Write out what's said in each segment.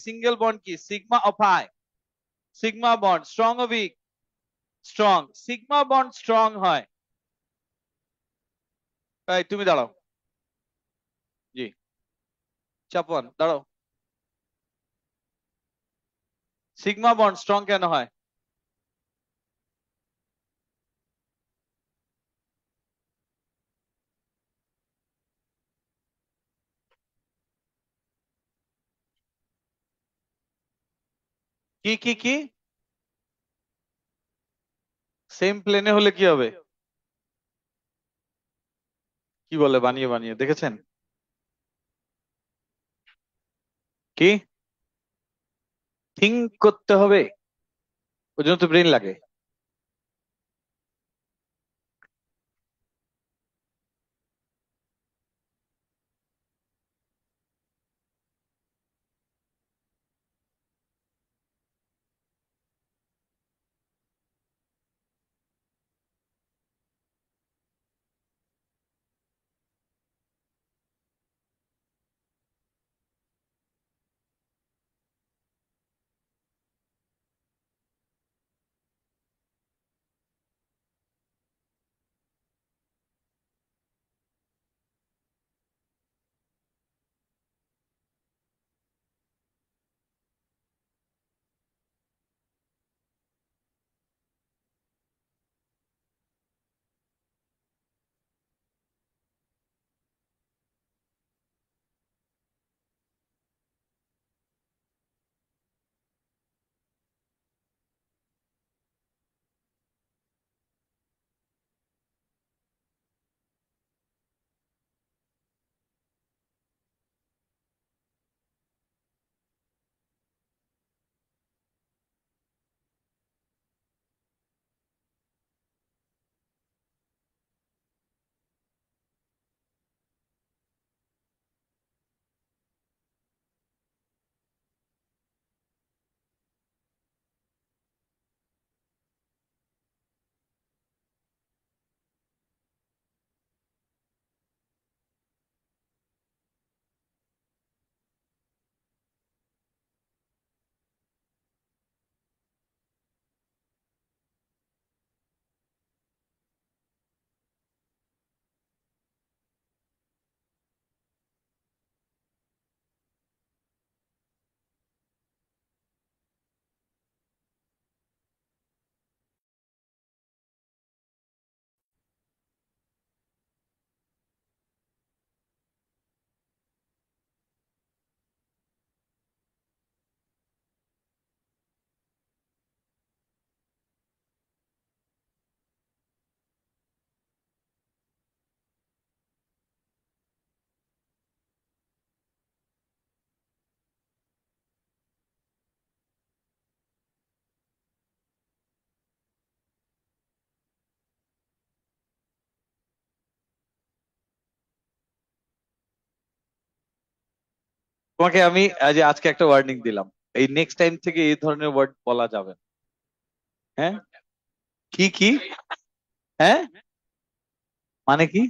Single bond কি? Sigma of I. Sigma bond strong ও weak? Strong. Sigma bond strong হয়। এই তুমি দাঁড়াও। জি, চাপন দাঁড়াও। সিগমা বন্ড স্ট্রং কেন হয়? কি কি কি? সেম প্লেনে হলে কি হবে? কি বলে বানিয়ে বানিয়ে দেখেছেন? কি থিঙ্ক করতে হবে? ওই জন্য তো ব্রেন লাগে। তোমাকে আমি আজকে একটা ওয়ার্নিং দিলাম। এই নেক্সট টাইম থেকে এই ধরনের ওয়ার্ড বলা যাবে না। হ্যাঁ? কি কি? হ্যাঁ, মানে কি?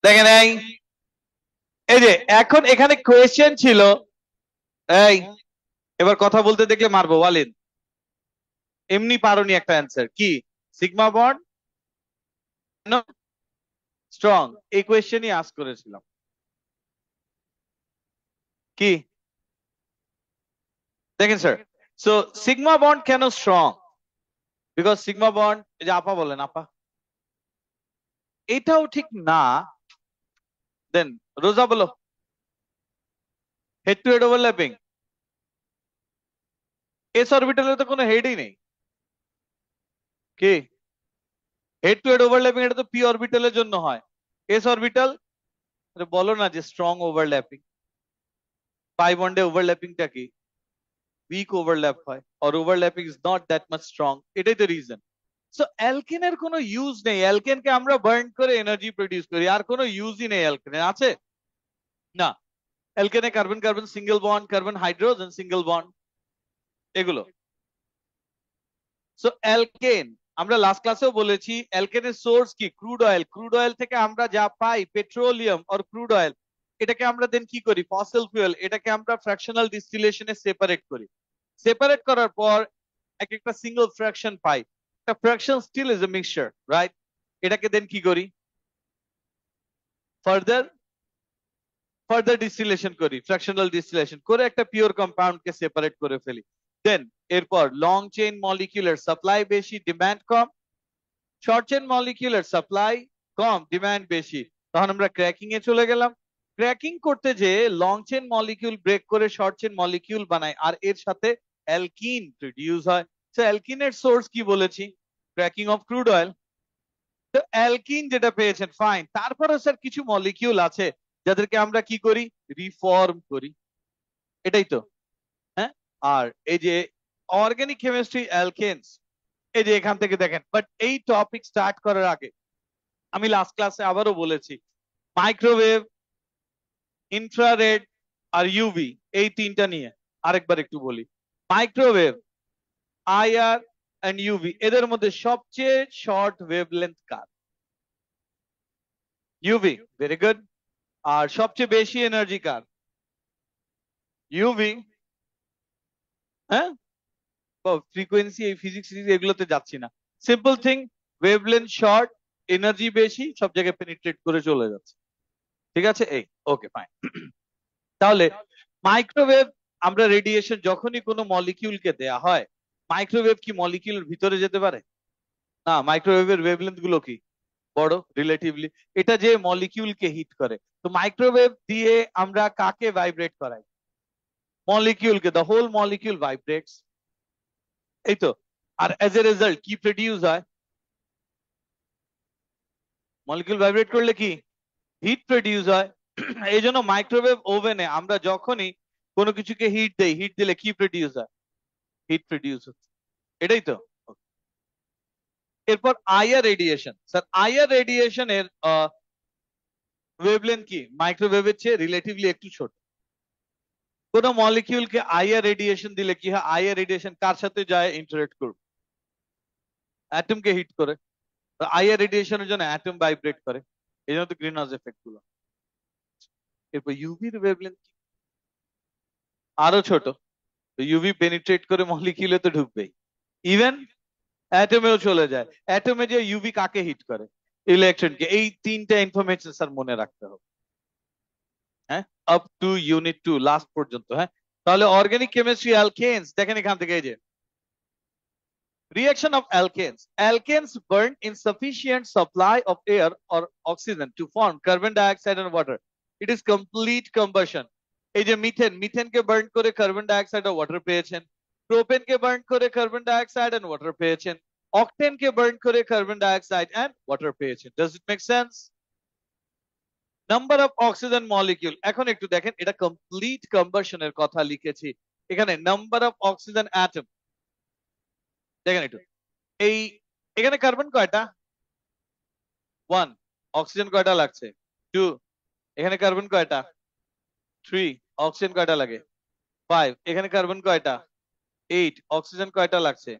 দেখেন এই যে এখন এখানে কোয়েশ্চেন ছিল, এই এবার কথা বলতে দেখলে মারবো ওয়ালিদ, এমনি পারোনি একটা অ্যান্সার কি? সিগমা বন্ড স্ট্রং, এই কোয়েশ্চেনই আস্ক করেছিলাম। কি দেখেন স্যার, সো সিগমা বন্ড কেন স্ট্রং? বিকজ সিগমা বন্ড, এই যে আপা বলেন আপা, এটাও ঠিক না। দেন রোজা বলো, head to head overlapping, s অরবিটালে তো কোনো হেডই নেই। কি হেড টু হেড ওভারল্যাপিং? এটা তো পি অরবিটালের জন্য হয়। এস অরবিটাল বলো না যে স্ট্রং ওভারল্যাপিং, পাই বন্ডে ওভারল্যাপিংটা কি? উইক ওভারল্যাপ হয়, আর overlapping is not that much strong, এটাই তো রিজন। সো অ্যালকেনের কোনো ইউজ নেই, অ্যালকেনকে আমরা বার্ন করে এনার্জি প্রডিউস করি, আর কোনো ইউজই নেই অ্যালকেনের, আছে না? অ্যালকেনে carbon carbon single bond, carbon hydrogen single bond, এগুলো। সো অ্যালকেন, আমরা লাস্ট ক্লাসেও বলেছি অ্যালকেনের সোর্স কি? Crude oil. ক্রুড অয়েল থেকে আমরা যা পাই পেট্রোলিয়াম আর ক্রুড অয়েল, এটাকে আমরা দেন কি করি? ফসিল ফুয়েল, এটাকে আমরা ফ্র্যাকশনাল ডিস্টিলেশনে সেপারেট করি। সেপারেট করার পর এক একটা সিঙ্গেল ফ্র্যাকশন পাই, একটা fraction still is a mixture, right? এটাকে দেন কি করি? ফার্দার ফার্দার ডিস্টিলেশন করি, ফ্র্যাকশনাল ডিস্টিলেশন করে একটা পিওর কম্পাউন্ড কে সেপারেট করে ফেলি। দেন এরপর লং চেইন মলিকিউলের সাপ্লাই বেশি, ডিমান্ড কম, শর্ট চেইন মলিকিউলের সাপ্লাই কম, ডিমান্ড বেশি, তখন আমরা ক্র্যাকিং এ চলে গেলাম। ক্র্যাকিং করতে যে লং চেইন মলিকিউল ব্রেক করে শর্ট চেইন মলিকিউল বানায়, আর এর সাথে অ্যালকিন প্রডিউস হয়। তো অ্যালকিনের সোর্স কি বলেছি? Cracking of crude oil. তো অ্যালকিন যেটা পেয়েছেন ফাইন, তারপরে স্যার কিছু মলিকিউল আছে যাদেরকে আমরা কি করি? রিফর্ম করি, এটাই তো। হ্যাঁ, আর এই যে অর্গানিক কেমিস্ট্রি অ্যালকেনস, এই যে এখান থেকে দেখেন। বাট এই টপিক স্টার্ট করার আগে আমি লাস্ট ক্লাসে আবারও বলেছি, মাইক্রোওয়েভ, ইনফ্রারেড আর ইউভি, এই তিনটা নিয়ে আরেকবার একটু বলি। মাইক্রোওয়েভ, আইআর এন্ড ইউভি, এদের মধ্যে সবচেয়ে শর্ট ওয়েভলেন্থ কার? UV, very good. আর সবচেয়ে বেশি এনার্জি কার? ইউভি। হ্যাঁ, ফ্রিকোয়েন্সি, এই ফিজিক্স এগুলোতে যাচ্ছি না, simple thing, wavelength short, energy বেশি, সব জায়গায় পেনিট্রেট করে চলে যাচ্ছে, ঠিক আছে? এই ওকে ফাইন। তাহলে মাইক্রোওয়েভ, আমরা রেডিয়েশন যখনই কোনো মলিকিউলকে দেয়া হয়, মাইক্রোওয়েভ কি মলিকিউলের ভিতরে যেতে পারে? না, মাইক্রোওয়েভের ওয়েভলেন্থ গুলো কি? বড় রিলেটিভলি। এটা যে মলিকিউলকে হিট করে, তো মাইক্রোওয়েভ দিয়ে আমরা কাকে ভাইব্রেট করাই? মলিকিউলকে, দ্য হোল মলিকিউল ভাইব্রেটস, এই তো। আর এজ এ রেজাল্ট কি প্রডিউস হয়? মলিকিউল ভাইব্রেট করলে কি? হিট প্রডিউস হয়। এই জন্য মাইক্রোওয়েভ ওভেনে আমরা যখনই কোনো কিছুকে হিট দেই, হিট দিলে কি প্রডিউস হয়? হিট প্রডিউস হচ্ছে, এটাই তো। এরপর আইআর রেডিয়েশন, স্যার আইআর রেডিয়েশনের ওয়েভলেন্থ কি? মাইক্রোওয়েভের চেয়ে রিলেটিভলি একটু ছোট। কোন মলিকিউলকে আইআর রেডিয়েশন দিলে কি হয়? আইআর রেডিয়েশন কার সাথে যায়? ইন্টারেক্ট করবে, অ্যাটমকে হিট করে। আইআর রেডিয়েশনের জন্য অ্যাটম ভাইব্রেট করে, এই জন্য তো গ্রিন হাউস এফেক্ট গুলো। এরপর ইউভির ওয়েভলেন্থ আরো ছোট, ইউভি পেনিট্রেট করে মলিকিউলে তো ঢুকবেই, ইভেন অ্যাটমেও চলে যায়। অ্যাটমে যে ইউভি কাকে হিট করে? ইলেকট্রনকে। এই তিনটা ইনফরমেশন স্যার মনে রাখতে হবে, হ্যাঁ, আপ টু ইউনিট 2 লাস্ট পর্যন্ত। হ্যাঁ, তাহলে অর্গানিক কেমিস্ট্রি অ্যালকেনস, দেখেন এখান থেকে এই যে reaction of alkanes. Alkanes burn insufficient supply of air or oxygen to form carbon dioxide and water. It is complete combustion. এই যে মিথেন, মিথেনকে বার্ন করে কার্বন ডাইঅক্সাইড আর ওয়াটার পেয়েছেন। প্রোপেনকে বার্ন করে কার্বন ডাইঅক্সাইড এন্ড ওয়াটার পেয়েছেন। অকটেনকে burn করে carbon dioxide and water পেয়েছেন। Does it make sense? Number of oxygen molecule, এখন একটু দেখেন, এটা কমপ্লিট কম্বাসনের কথা লিখেছি। এখানে নাম্বার অফ অক্সিজেন অ্যাটম, দেখেন একটু, এই এখানে কার্বন কয়টা? 1। অক্সিজেন কয়টা লাগছে? 2। এখানে কার্বন কয়টা? 3। অক্সিজেন কয়টা লাগে? 5। এখানে কার্বন কয়টা? 8। অক্সিজেন কয়টা লাগছে?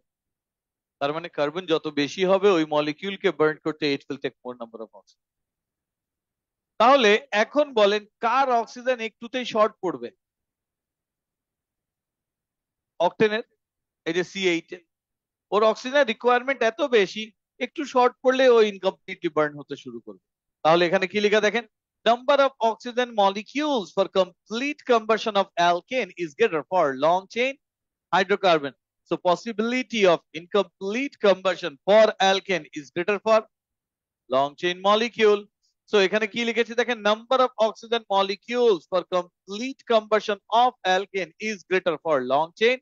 তার মানে কার্বন যত বেশি হবে ওই মলিকিউলকে বার্ন করতে, it will take more number of oxygen. তাহলে এখন বলেন কার অক্সিজেন একটুতেই শর্ট পড়বে? অক্টেনের, এই যে C8 ওর অক্সিজেন রিকোয়ারমেন্ট এত বেশি, একটু শর্ট পড়লে ও ইনকমপ্লিটলি বার্ন হতে শুরু করবে। তাহলে এখানে কি লেখা দেখেন, number of oxygen molecules for complete combustion of alkane is greater for long chain hydrocarbon, so possibility of incomplete combustion for alkane is greater for long chain molecule. So এখানে কি লিখেছি দেখেন, number of oxygen molecules for complete combustion of alkane is greater for long chain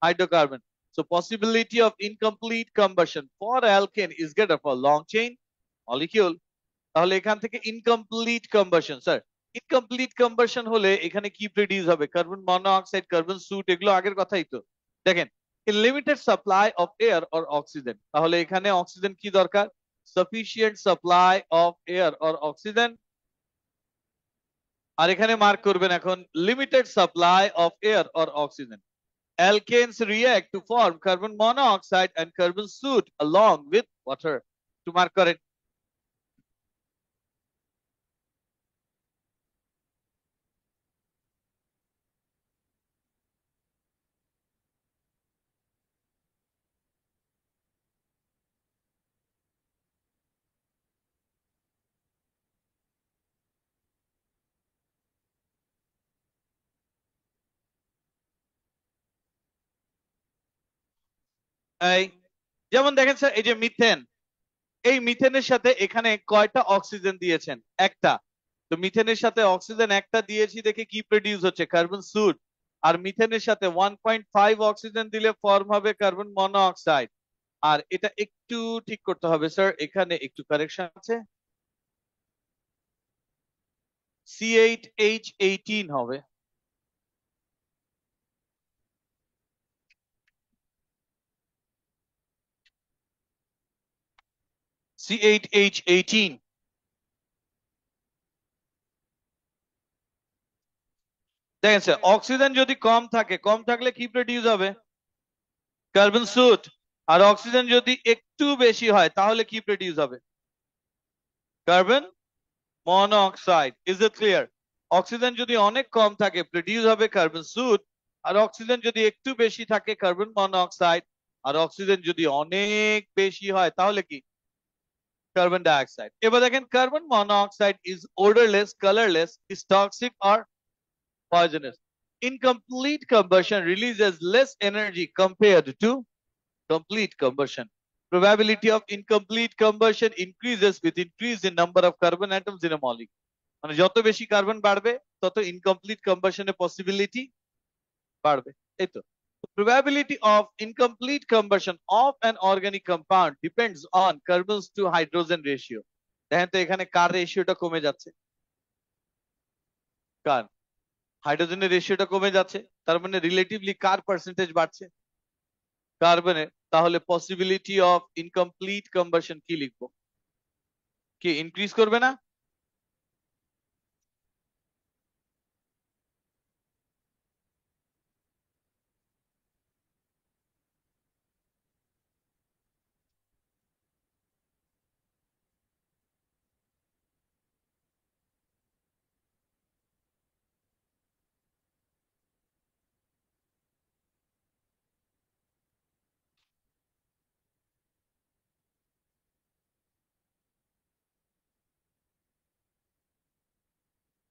hydrocarbon. So possibility of incomplete combustion for alkane is greater for long chain molecule. তাহলে এখান থেকে incomplete combustion, sir incomplete combustion হলে এখানে কি produce হবে? Carbon monoxide, carbon suit, এগুলো আগের কথাই তো। দেখেন limited supply of air or oxygen, তাহলে এখানে অক্সিজেন কি দরকার? Sufficient supply of air or oxygen. আর এখানে মার্ক করবেন এখন limited supply of air or oxygen. Alkanes react to form carbon monoxide and carbon soot along with water. To mark করেন। এই যেমন দেখেন স্যার, এই যে মিথেন, এই মিথেনের সাথে এখানে কয়টা অক্সিজেন দিয়েছেন? একটা। তো মিথেনের সাথে অক্সিজেন একটা দিয়েছি দেখে কি প্রডিউস হচ্ছে? Carbon suit. আর মিথেনের সাথে 1.5 অক্সিজেন দিলে ফর্ম হবে কার্বন মনোঅক্সাইড। আর এটা একটু ঠিক করতে হবে স্যার, এখানে একটু কারেকশন আছে, C8H18 হবে। C8H18। দেখেন স্যার, অক্সিজেন যদি কম থাকে, কম থাকলে কি প্রডিউস হবে? Carbon suit. আর অক্সিজেন যদি একটু বেশি হয় তাহলে কি প্রডিউস হবে? Carbon monoxide. Is it clear? Oxygen যদি অনেক কম থাকে প্রডিউস হবে কার্বন সুট, আর অক্সিজেন যদি একটু বেশি থাকে কার্বন মনোঅক্সাইড, আর অক্সিজেন যদি অনেক বেশি হয় তাহলে কি? Carbon dioxide. এবার দেখেন carbon monoxide is odorless, colorless, is toxic or poisonous. Incomplete combustion releases less energy compared to complete combustion. Probability of incomplete combustion increases with increase in number of carbon atoms in a molecule. মানে যত বেশি carbon বাড়বে তত incomplete কম্বাশনের possibility বাড়বে, এই তো। Probability of incomplete combustion of an organic compound depends on carbons to hydrogen ratio. দেখেন তো এখানে কার রেশিওটা কমে যাচ্ছে? কার? হাইড্রোজেনের রেশিওটা কমে যাচ্ছে, তার মানে রিলেটিভলি কার পার্সেন্টেজ বাড়ছে? কার্বনের। তাহলে পসিবিলিটি অফ ইনকমপ্লিট কম্বাশন কি লিখবো? কি ইনক্রিজ করবে না?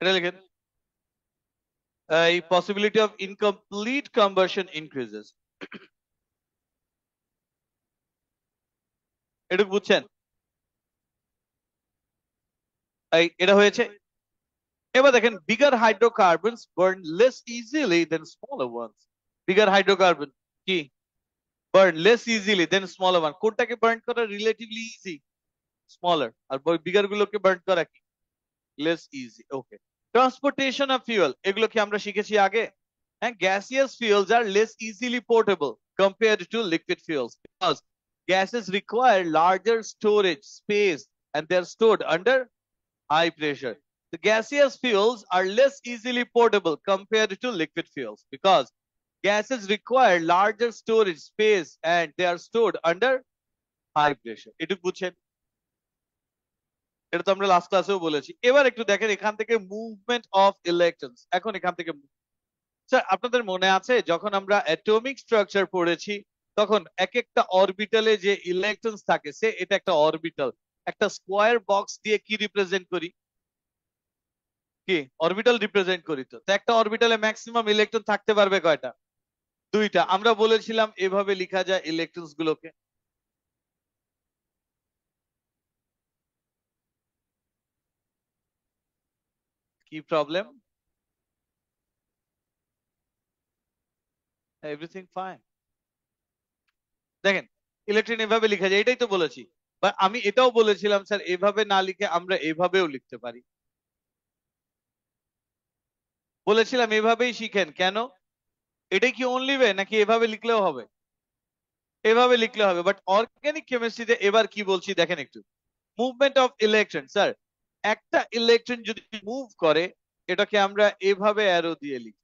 এটা লিখেন, এই possibility of incomplete combustion increases. এটুকু বুঝছেন? এই এটা হয়েছে। এবার দেখেন bigger hydrocarbons burn less easily দেন স্মলার ওয়ান্স। বিগার হাইড্রোকার্বন কি বার্ন লেস ইজিলি দেন স্মলার ওয়ান, কোনটাকে বার্ন করা রিলেটিভলি ইজি? স্মলার। আর বিগার গুলোকে বার্ন করা কি? Less easy. Okay. Transportation of fuel, এগুলো কি আমরা শিখেছি আগে? হ্যাঁ, gaseous fuels are less easily portable compared to liquid fuels because gases require larger storage space and they are stored under high pressure. The gaseous fuels are less easily portable compared to liquid fuels because gases require larger storage space and they are stored under high pressure. এটুকু বুঝছেন? এটা তো আমরা last ক্লাসেও বলেছি। এবার একটু দেখেন এখান থেকে মুভমেন্ট অফ ইলেকট্রনস। এখন এখান থেকে স্যার আপনাদের মনে আছে যখন আমরা অ্যাটমিক স্ট্রাকচার পড়েছি তখন এক একটা অরবিটালে যে ইলেকট্রনস থাকে সে এটা একটা অরবিটাল, একটা স্কোয়ার বক্স দিয়ে কি রিপ্রেজেন্ট করি? কি অরবিটাল রিপ্রেজেন্ট করি। তো একটা অরবিটালে ম্যাক্সিমাম ইলেকট্রন থাকতে পারবে কয়টা? দুইটা। আমরা বলেছিলাম এভাবে লেখা যায় ইলেকট্রনস গুলোকে। কি প্রবলেম? Everything fine. দেখেন ইলেকট্রন এভাবে লেখা যায়, এটাই তো বলেছি। বা আমি এটাও বলেছিলাম স্যার এভাবে না লিখে আমরা এভাবেও লিখতে পারি। বলেছিলাম এভাবেই শিখেন। কেন? এটাই কি অনলি ওয়ে নাকি এভাবে লিখলেও হবে? এভাবে লিখলে হবে। বাট অর্গানিক কেমিস্ট্রিতে এবার কি বলছি দেখেন একটু। মুভমেন্ট অফ ইলেকট্রন স্যার, একটা ইলেকট্রন যদি মুভ করে এটাকে আমরা এভাবে অ্যারো দিয়ে লিখি।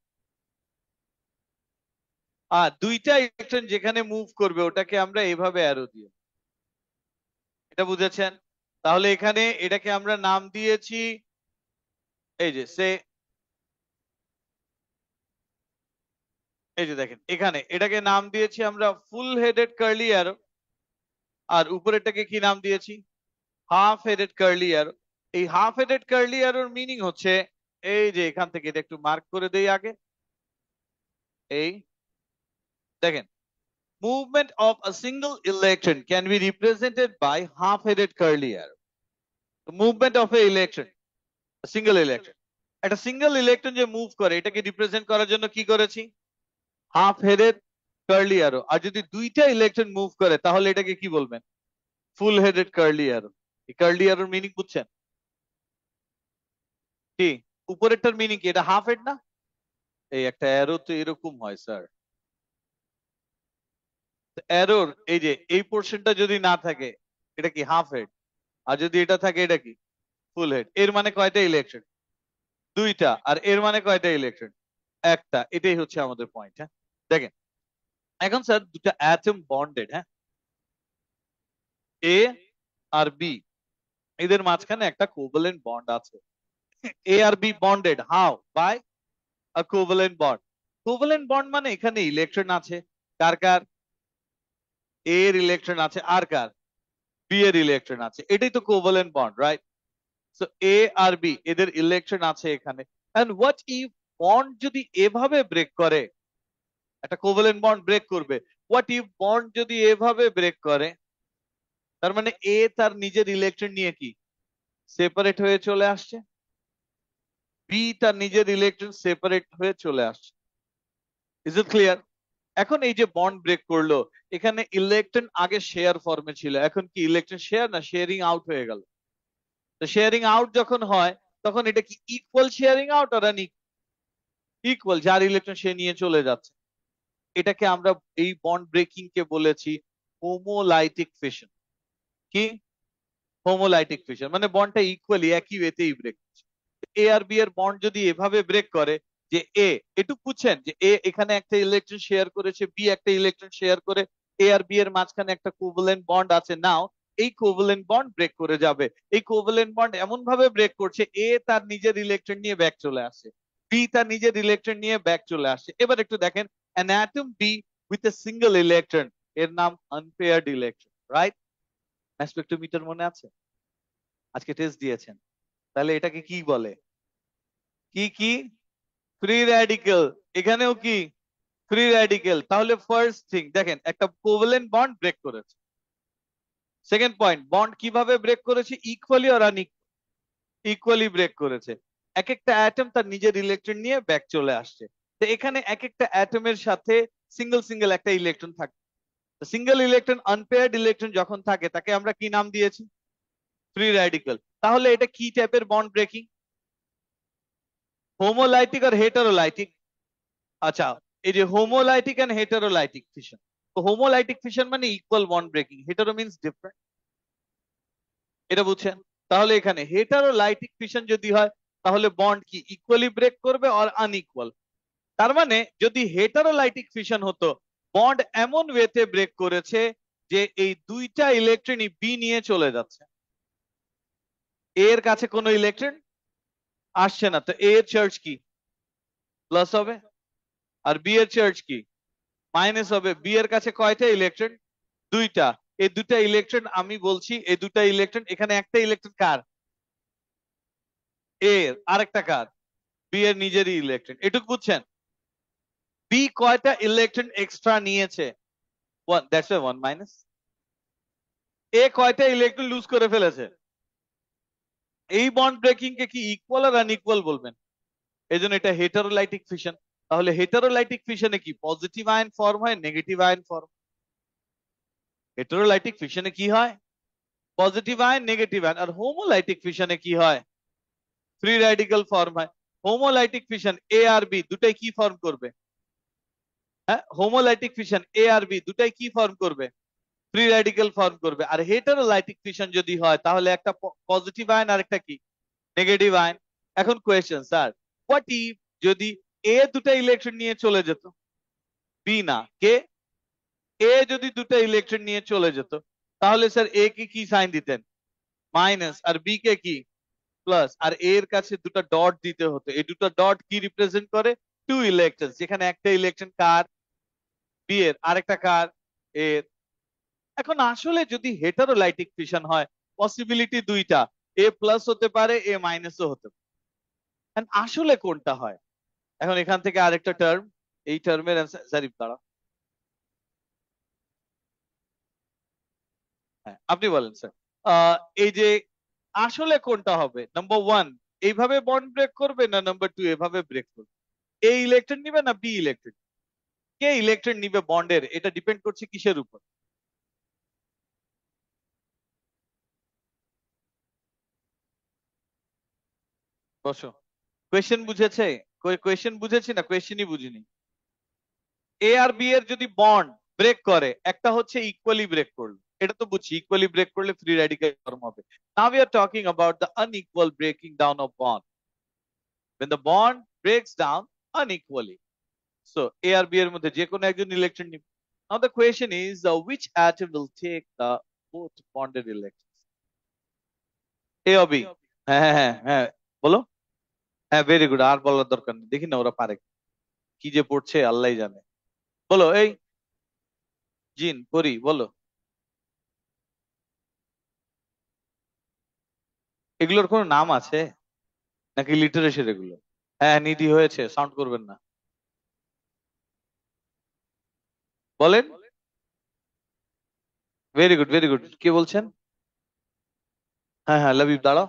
আর দুইটা ইলেকট্রন যেখানে মুভ করবে ওটাকে আমরা এভাবে অ্যারো দিয়ে। এটা বুঝেছেন? তাহলে এখানে এটাকে আমরা নাম দিয়েছি এই যে সে, এই যে দেখেন এখানে এটাকে নাম দিয়েছি আমরা ফুল হেডেড কার্লি অ্যারো। আর উপরেরটাকে কি নাম দিয়েছি? Half headed curly arrow. এই হাফ হেডেড কার্লি অ্যারোর মিনিং হচ্ছে এই যে এখান থেকে এটা একটু মার্ক করে দেই আগে। এই দেখেন movement of a single electron can be represented by half-headed curly arrow. The movement of a electron, a single electron, একটা সিঙ্গেল ইলেকট্রন যে মুভ করে এটাকে রিপ্রেজেন্ট করার জন্য কি করেছি? Half headed curly arrow. আর যদি দুইটা ইলেকট্রন মুভ করে তাহলে এটাকে কি বলবেন? Full headed curly arrow. এই কার্লি অ্যারোর মিনিং বুঝছেন? কি উপরেরটার মিনিং কি? এটা হাফ হেড না? এই একটা অ্যারো তো এরকম হয় স্যার। অ্যারোর এই যে এই পোর্শনটা যদি না থাকে এটা কি হাফ হেড, আর যদি এটা থাকে এটা কি ফুল হেড। এর মানে কয়টা ইলেকট্রন? দুইটা। আর এর মানে কয়টা ইলেকট্রন? একটা। এটাই হচ্ছে আমাদের পয়েন্ট। হ্যাঁ দেখেন এখন স্যার দুটো অ্যাটম বন্ডেড, হ্যাঁ এ আর বি, এদের মাঝখানে একটা কোভ্যালেন্ট বন্ড আছে। এ আর B bonded how? By a covalent bond. Covalent bond মানে এখানে ইলেকট্রন আছে। কার কার? এ এর ইলেকট্রন আছে, আর কার? বি এর ইলেকট্রন আছে। এটাই তো কোভ্যালেন্ট বন্ড, রাইট? সো এ আর বি এদের ইলেকট্রন আছে এখানে। এন্ড হোয়াট ইফ বন্ড যদি এভাবে ব্রেক করে? একটা কোভ্যালেন্ট বন্ড ব্রেক করবে। হোয়াট ইফ বন্ড যদি এভাবে ব্রেক করে? তার মানে এ তার নিজের ইলেকট্রন নিয়ে কি সেপারেট হয়ে চলে আসছে, বি তার নিজের ইলেকট্রন সেপারেট হয়ে চলে আসছে। Is it clear? এখন এই যে বন্ড ব্রেক করলো এখানে ইলেকট্রন আগে শেয়ার ফর্মে ছিল, এখন কি ইলেকট্রন শেয়ার না শেয়ারিং আউট হয়ে গেল? তো শেয়ারিং আউট যখন হয় তখন এটা কি ইকুয়াল শেয়ারিং আউট আর ইকুয়াল? যার ইলেকট্রন সে নিয়ে চলে যাচ্ছে। এটাকে আমরা এই বন্ড ব্রেকিং কে বলেছি হোমোলাইটিক ফিশন। কি? হোমোলাইটিক ফিশন মানে বন্ডটা ইকুয়ালি একই ওয়েতেই ব্রেক করছে। এ আর বি এর বন্ড যদি এভাবে ব্রেক করে যে এ, এটুকু বুঝছেন যে এ এখানে একটা ইলেকট্রন শেয়ার করেছে, বি একটা ইলেকট্রন শেয়ার করে, এ আর বি এর মাঝখানে একটা কোভ্যালেন্ট বন্ড আছে। নাও এই কোভ্যালেন্ট বন্ড ব্রেক করে যাবে। এই কোভ্যালেন্ট বন্ড এমন ভাবে ব্রেক করছে এ তার নিজের ইলেকট্রন নিয়ে ব্যাক চলে আসে, বি তার নিজের ইলেকট্রন নিয়ে ব্যাক চলে আসে। এবার একটু দেখেন an atom B with a single electron এর নাম আনপেয়ার্ড ইলেকট্রন, রাইট? স্পেক্ট্রোমিটার মনে আছে? আজকে টেস্ট দিয়েছেন। তাহলে এটাকে কি বলে? কি কি? Free radical. এখানেও কি ফ্রি র্যাডিক্যাল। তাহলে ফার্স্ট থিং দেখেন একটা কোভ্যালেন্ট বন্ড ব্রেক করেছে। সেকেন্ড পয়েন্ট, বন্ড কিভাবে ব্রেক করেছে? ইকুয়ালি আর ইকুয়ালি ব্রেক করেছে। এক একটা অ্যাটম তার নিজের ইলেকট্রন নিয়ে ব্যাক চলে আসছে। তো এখানে এক একটা অ্যাটমের সাথে সিঙ্গেল সিঙ্গেল একটা ইলেকট্রন থাকে। সিঙ্গেল ইলেকট্রন আনপেয়ার্ড ইলেকট্রন যখন থাকে তাকে আমরা কি নাম দিয়েছি? Free radical. তাহলে এটা কি টাইপের বন্ড ব্রেকিং? হোমোলাইটিক আর হেটারোলাইটিক? আচ্ছা, এই যে হোমোলাইটিক এন্ড হেটারোলাইটিক ফিশন। তো হোমোলাইটিক ফিশন মানে equal bond breaking, hetero means different. এটা বুঝছেন? তাহলে এখানে হেটারোলাইটিক ফিশন যদি হয় তাহলে বন্ড কি ইকুয়ালি ব্রেক করবে আর আনইকুয়াল। তার মানে যদি হেটারোলাইটিক ফিশন হতো বন্ড এমন ওয়েতে ব্রেক করেছে যে এই দুইটা ইলেকট্রনই বি নিয়ে চলে যাচ্ছে। এর কাছে কোনো ইলেকট্রন আসছে না, তো এ এর চার্জ কি? প্লাস হবে। আর বি এর চার্জ কি? মাইনাস হবে। বি এর কাছে কয়টা ইলেকট্রন? দুইটা। এই দুটা ইলেকট্রন আমি বলছি, এই দুটা ইলেকট্রন, এখানে একটা ইলেকট্রন কার? এর। আরেকটা কার? বি এর নিজেরই ইলেকট্রন। এটুকু বুঝছেন? বি কয়টা ইলেকট্রন এক্সট্রা নিয়েছে? One, that's one minus. A কয়টা ইলেকট্রন লুজ করে ফেলেছে? এই বন্ড ব্রেকিং কে কি ইকুয়াল আর আনইকুয়াল বলবেন? এই জন্য এটা হেটারোলাইটিক ফিশন। তাহলে হেটারোলাইটিক ফিশনে কি পজিটিভ আয়ন ফর্ম হয়, নেগেটিভ আয়ন ফর্ম? হেটারোলাইটিক ফিশনে কি হয়? Positive ion, negative ion. আর হোমোলাইটিক ফিশনে কি হয়? ফ্রি রেডিক্যাল ফর্ম হয়। হোমোলাইটিক ফিশন এ আর বি দুটাই কি ফর্ম করবে? হ্যাঁ, হোমোলাইটিক ফিশন এ আর বি দুটাই কি ফর্ম করবে? ফ্রি রেডিক্যাল ফর্ম করবে। আর হেটারোলাইটিক ফিশন যদি হয় তাহলে একটা পজিটিভ আয়ন আর একটা কি নেগেটিভ আয়ন। এখন কোয়েশ্চেন স্যার, হোয়াট ইফ যদি এ দুটা ইলেকট্রন নিয়ে চলে যেত, বি না, কে? এ যদি দুটা ইলেকট্রন নিয়ে চলে যেত, তাহলে স্যার এ কে কি সাইন দিতেন? মাইনাস। আর বি কে কি? প্লাস। আর এর কাছে দুটো ডট দিতে হতো। এই দুটো ডট কি রিপ্রেজেন্ট করে? Two electron. যেখানে একটা ইলেকট্রন কার? বি এর। আরেকটা কার? এর। এখন আসলে যদি হেটারোলাইটিক ফিশন হয়, পসিবিলিটি দুইটা, এ প্লাস হতে পারে, এ মাইনাসও হতে পারে। And আসলে কোনটা হয়? এখন এখান থেকে আরেকটা টার্ম, এই টার্মের অ্যান্সার জারিফ দাঁড়া। হ্যাঁ, আপনি বলেন স্যার। এই যে আসলে কোনটা হবে? নাম্বার ওয়ান এইভাবে বন্ড ব্রেক করবে, না নাম্বার টু এভাবে ব্রেক করবে? এ ইলেকট্রন নিবে না বি ইলেকট্রন? কে ইলেকট্রন নিবে বন্ডের, এটা ডিপেন্ড করছে কিসের উপর? বসো। কোয়েশ্চেন বুঝেছে? কোয়েশ্চেন বুঝেছি না কোয়েশ্চেনই বুঝিনি? এ আর বি এর যদি বন্ড ব্রেক করে, একটা হচ্ছে ইকুয়ালি ব্রেক করলো, এটা তো বুঝছি, ইকুয়ালি ব্রেক করলে ফ্রি রেডিক্যাল ফর্ম হবে। Now we are talking about the unequal breaking down of bond, when the bond breaks down unequally. So A আর B এর মধ্যে যে কোনো একজন ইলেকট্রন নিবে। Now the question is which atom will take the both bonded electrons? A or B? হ্যাঁ হ্যাঁ হ্যাঁ হ্যাঁ, বলো। হ্যাঁ, ভেরি গুড। আর বলার দরকার নেই, দেখি না ওরা পারে কি যে পড়ছে আল্লাহই জানে। বলো এই জিন পরি, বলো। এগুলোর কোনো নাম আছে নাকি লিটারেচার এগুলো? হ্যাঁ, নিধি হয়েছে, সাউন্ড করবেন না। বলেন। Very good, very good. কে বলছেন? হ্যাঁ হ্যাঁ, লাবিব দাঁড়াও।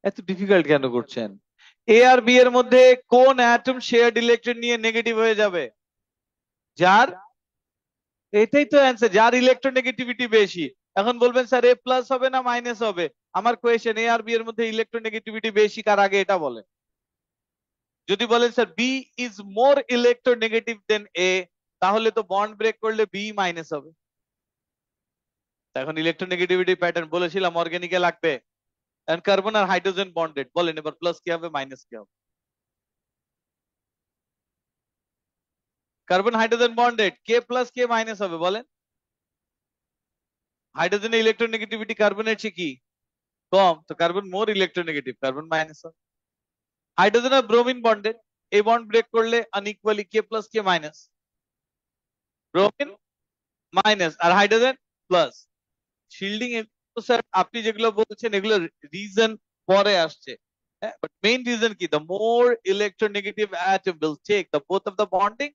এত ডিফিকাল্ট কেন করছেন? এ আর বি এর মধ্যে কোন অ্যাটম শেয়ার্ড ইলেকট্রন নিয়ে নেগেটিভ হয়ে যাবে? যার, এটাই তো অ্যান্সার, যার ইলেকট্রোনেগেটিভিটি বেশি। এখন বলবেন স্যার এ প্লাস হবে না মাইনাস হবে? আমার কোয়েশ্চেন, এ আর বি এর মধ্যে ইলেকট্রোনেগেটিভিটি বেশি কার, আগে এটা বলেন। যদি বলেন sir B is more electronegative than A, তাহলে তো বন্ড ব্রেক করলে বি মাইনাস হবে। এখন ইলেকট্রোনেগেটিভিটি প্যাটার্ন বলেছিলাম অর্গানিকে লাগবে। কার্বন আর হাইড্রোজেন বন্ডেড, বলেন এবার প্লাস কি হবে মাইনাস কি হবে? কার্বন হাইড্রোজেন বন্ডেড, কে প্লাস কে মাইনাস হবে বলেন? হাইড্রোজেনের ইলেকট্রোনেগেটিভিটি কার্বনের চেয়ে কি কম, তো carbon more electronegative, carbon minus হবে। হাইড্রোজেন আর ব্রোমিন বন্ডেড, এই বন্ড ব্রেক করলে আনইকুয়ালি, কে প্লাস কে মাইনাস, ব্রোমিন মাইনাস আর হাইড্রোজেন প্লাস। শিল্ডিং, স্যার আপনি যেগুলো বলছেন এগুলো রিজন পরে আসছে, বাট মেইন রিজন কি, the more electronegative atom will take the both of the bonding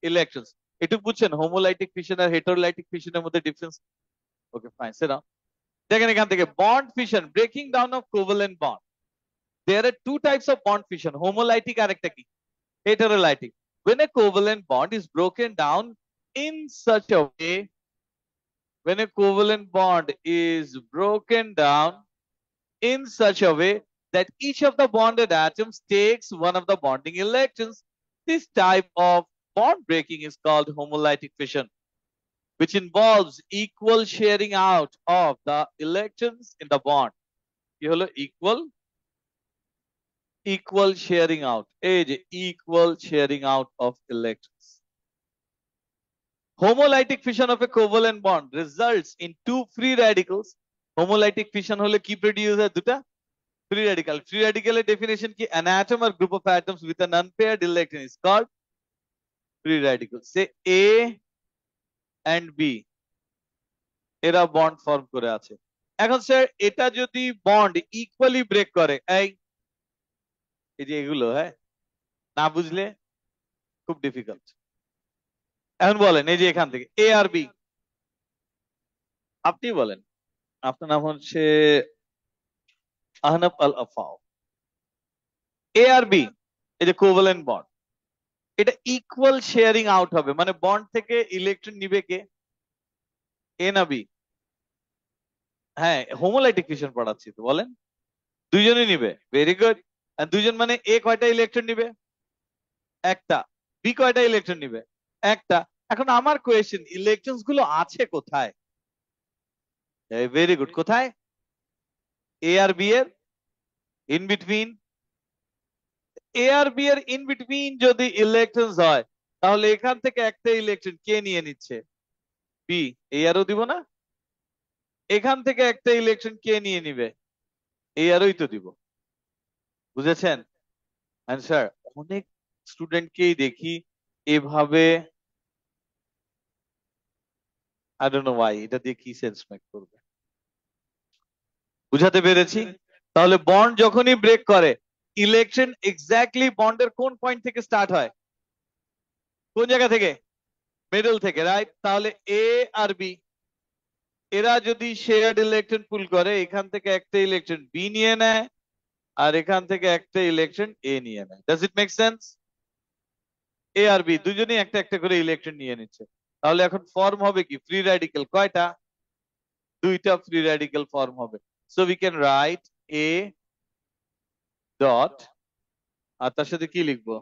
electrons. এটুকু বুঝছেন হোমোলাইটিক ফিশন আর হেটারোলাইটিক ফিশনের মধ্যে ডিফারেন্স? ওকে ফাইন, সেটা দেখেন এখান থেকে bond fission, breaking down of covalent bond. There are two types of bond fission, homolytic আর একটা কি heterolytic. When a covalent bond is broken down in such a way, when a covalent bond is broken down in such a way that each of the bonded atoms takes one of the bonding electrons, this type of bond breaking is called homolytic fission, which involves equal sharing out of the electrons in the bond. কি হলো equal? Equal sharing out, এই যে equal sharing out of electrons. Homolytic fission of a covalent bond results in two free radicals. Homolytic fission হলে কি produce হয়? দুটা free radical. Free radical এর definition কি? An atom or group of atoms with an unpaired electron is called free radical. Say A and B এরা bond form করে আছে। এখন স্যার এটা যদি বন্ড ইকুয়ালি ব্রেক করে, এই যে এগুলো, হ্যাঁ, না বুঝলে খুব ডিফিকাল্ট। এখন বলেন, এই যে এখান থেকে এ আর বি, আপনি বলেন, আপনার নাম হচ্ছে আহনাফ আল আফাও। এ আর বি, এই যে কোভালেন্ট বন্ড, এটা ইকুয়াল শেয়ারিং আউট হবে, মানে বন্ড থেকে ইলেকট্রন নিবে কে? এ না বি? হ্যাঁ, হোমোলাইটিক ফিশন পড়াচ্ছি তো, বলেন। দুইজনই নিবে, ভেরি গুড। দুইজন মানে এ কয়টা ইলেকট্রন নিবে? একটা। বি কয়টা ইলেকট্রন নিবে? একটা। এখন আমার কোয়েশ্চেন, ইলেকট্রনস গুলো আছে কোথায়? ভেরি গুড, কোথায়? এ আর বি এর ইন বিটুইন। এ আর বি এর ইন বিটুইন যদি ইলেকট্রনস হয়, তাহলে এখান থেকে একটা ইলেকট্রন কে নিয়ে নিচ্ছে? বি। এ আরও দিব না? এখান থেকে একটা ইলেকট্রন কে নিয়ে নিবে? এ আরই তো দিব। বুঝেছেন? স্যার অনেক স্টুডেন্টকেই দেখি এভাবে, আই ডোন্ট নো ওয়াই, এটা দিয়ে কি সেন্স মেক করবে। বুঝাতে পেরেছি? তাহলে বন্ড যখনই ব্রেক করে, ইলেকট্রন এক্স্যাক্টলি বন্ডের কোন পয়েন্ট থেকে স্টার্ট হয়? কোন জায়গা থেকে? মিডল থেকে, রাইট? তাহলে এ আর বি এরা যদি শেয়ার্ড ইলেকট্রন পুল করে, এখান থেকে একটা ইলেকট্রন বি নিয়ে নেয়, আর এখান থেকে একটা ইলেকট্রন এ নিয়ে নেয়। Does it make sense? A আর বি দুজনেই একটা একটা করে ইলেকট্রন নিয়ে নিচ্ছে। তাহলে এখন ফর্ম হবে কি? ফ্রি র্যাডিক্যাল কয়টা? দুইটা ফ্রি র্যাডিক্যাল ফর্ম হবে। So we can write A dot, আর তার সাথে কি লিখবো?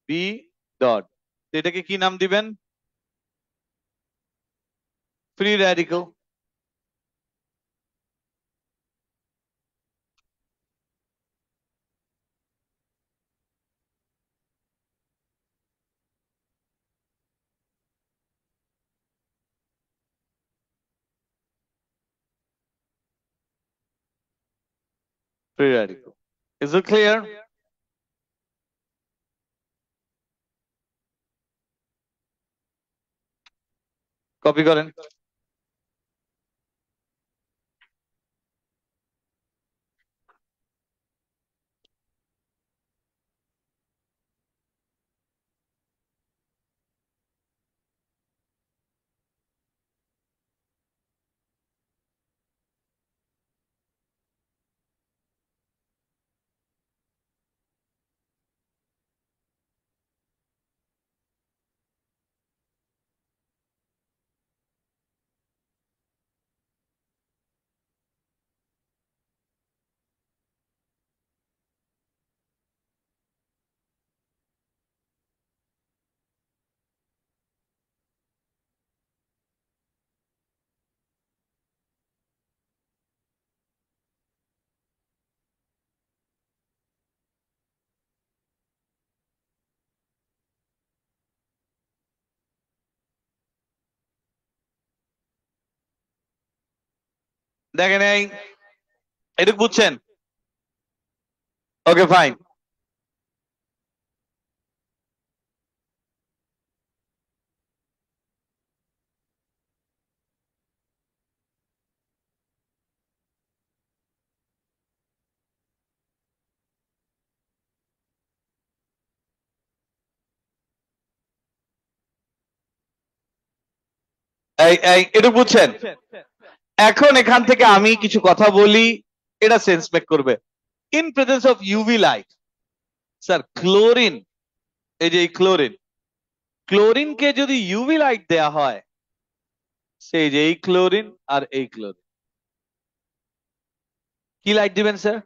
B dot. এটাকে কি নাম দিবেন? Free radical. Free radical. Is it clear? Copy করেন। দেখেন, এই এটুকু বুঝছেন? Okay, fine. এই এই এটুকু বুঝছেন? এখন এখান থেকে আমি কিছু কথা বলি, এটা সেন্স মেক করবে। In presence of UV light, sir chlorine, এই যে এই ক্লোরিন, ক্লোরিনকে যদি ইউভি লাইট দেয়া হয়, সেই যে এই ক্লোরিন আর এই ক্লোরিন, কি লাইট দিবেন স্যার?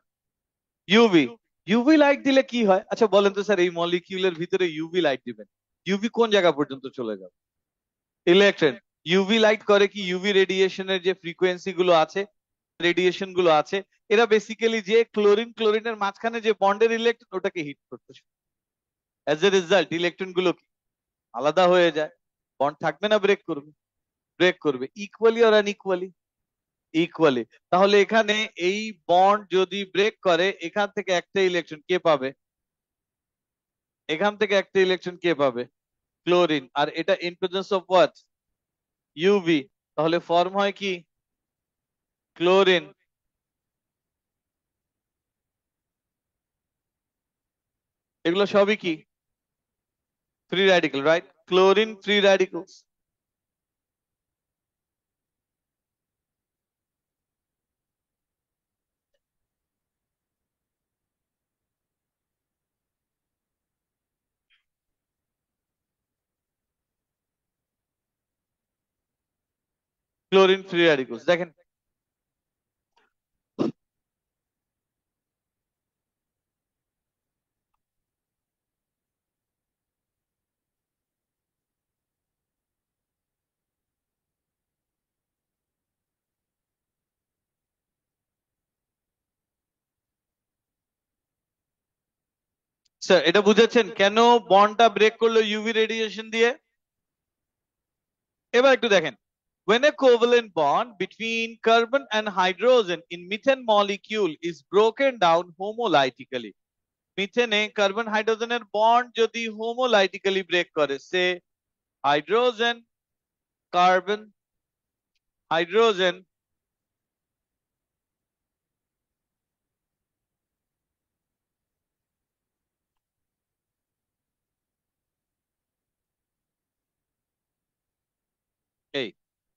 ইউভি। ইউভি লাইট দিলে কি হয়? আচ্ছা বলেন তো স্যার, এই মলিকিউলের ভিতরে ইউভি লাইট দিবেন, ইউভি কোন জায়গা পর্যন্ত চলে যাবে? ইলেকট্রন। ইউভি লাইট করে কি? ইউভি রেডিয়েশনের যে ফ্রিকোয়েন্সি গুলো আছে, রেডিয়েশন গুলো আছে, এরা বেসিক্যালি যে ক্লোরিন ক্লোরিনের মাঝখানে যে বন্ডের ইলেকট্রন, ওটাকে হিট করতে, অ্যাজ এ রেজাল্ট ইলেকট্রন গুলো কি আলাদা হয়ে যায়। বন্ড থাকবে না ব্রেক করবে? ব্রেক করবে। ইকুয়ালি আর আনইকুয়ালি? ইকুয়ালি। তাহলে এখানে এই বন্ড যদি ব্রেক করে, এখান থেকে একটা ইলেকট্রন কে পাবে? এখান থেকে একটা ইলেকট্রন কে পাবে? ক্লোরিন। আর এটা in presence of what? UV. তাহলে ফর্ম হয় কি? ক্লোরিন। এগুলো সবই কি? Free radical, right? Chlorine free radicals. Chlorine free radicals, দেখেন। স্যার, এটা বুঝেছেন কেন বন্ডটা ব্রেক করলো ইউভি রেডিয়েশন দিয়ে? এবার একটু দেখেন। When a covalent bond between carbon and hydrogen in methane molecule is broken down homolytically, মিথেনে কার্বন হাইড্রোজেনের বন্ড যদি হোমোলাইটিক্যালি ব্রেক করে, সে হাইড্রোজেন কার্বন হাইড্রোজেন, এই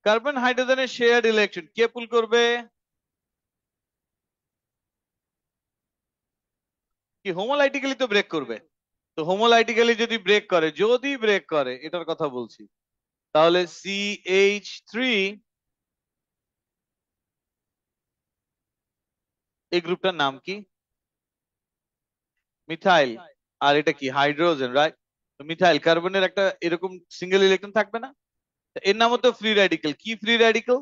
কার্বন হাইড্রোজেনের শেয়ার্ড ইলেকট্রন কে পুল করবে? কি হোমোলাইটিক্যালি তো ব্রেক করবে। তো হোমোলাইটিক্যালি যদি ব্রেক করে এটার কথা বলছি, তাহলে CH3, এই গ্রুপটার নাম কি? মিথাইল। আর এটা কি? Hydrogen, right? তো মিথাইল কার্বনের একটা এরকম সিঙ্গেল ইলেকট্রন থাকবে না? তো এর নামও তো ফ্রি র্যাডিক্যাল। কি ফ্রি র্যাডিক্যাল?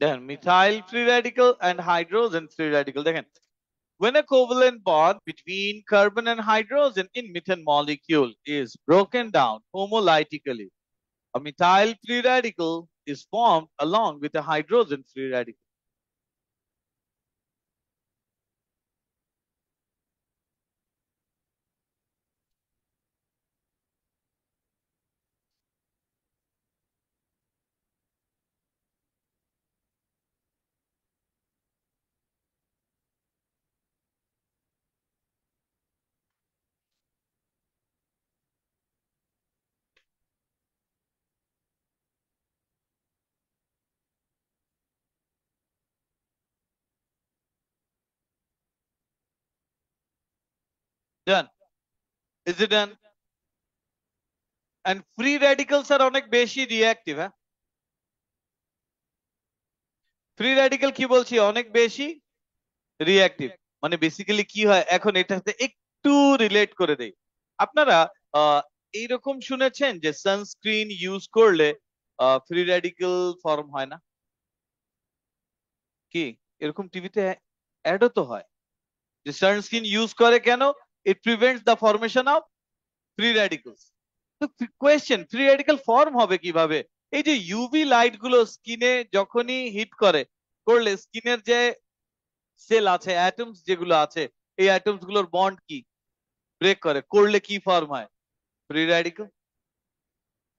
দেখেন, methyl free radical and hydrogen free radical. দেখেন, when a covalent bond between carbon and hydrogen in methane molecule is broken down homolytically, a methyl free radical is formed along with a hydrogen free radical. Done? Is it done? And free radicals are অনেক বেশি reactive, হ্যাঁ? Free radical কি বলছি? অনেক বেশি reactive. মানে basically কি হয়, এখন এটাতে একটু রিলেট করে দেই। আপনারা আহ এইরকম শুনেছেন যে সানস্ক্রিন ইউজ করলে ফ্রি র্যাডিক্যাল ফর্ম হয় না? কি এরকম টিভিতে অ্যাডও তো হয় যে সানস্ক্রিন ইউজ করে কেন? ইট prevents the formation of free radicals. তো কোয়েশ্চেন, ফ্রি র্যাডিক্যাল ফর্ম হবে কিভাবে? এই যে ইউভি লাইট গুলো স্কিনে যখনই হিট করলে স্কিনের যে সেল আছে, অ্যাটমস যেগুলো আছে, এই অ্যাটমস গুলোর বন্ড কি ব্রেক করলে কি ফর্ম হয়? Free radical.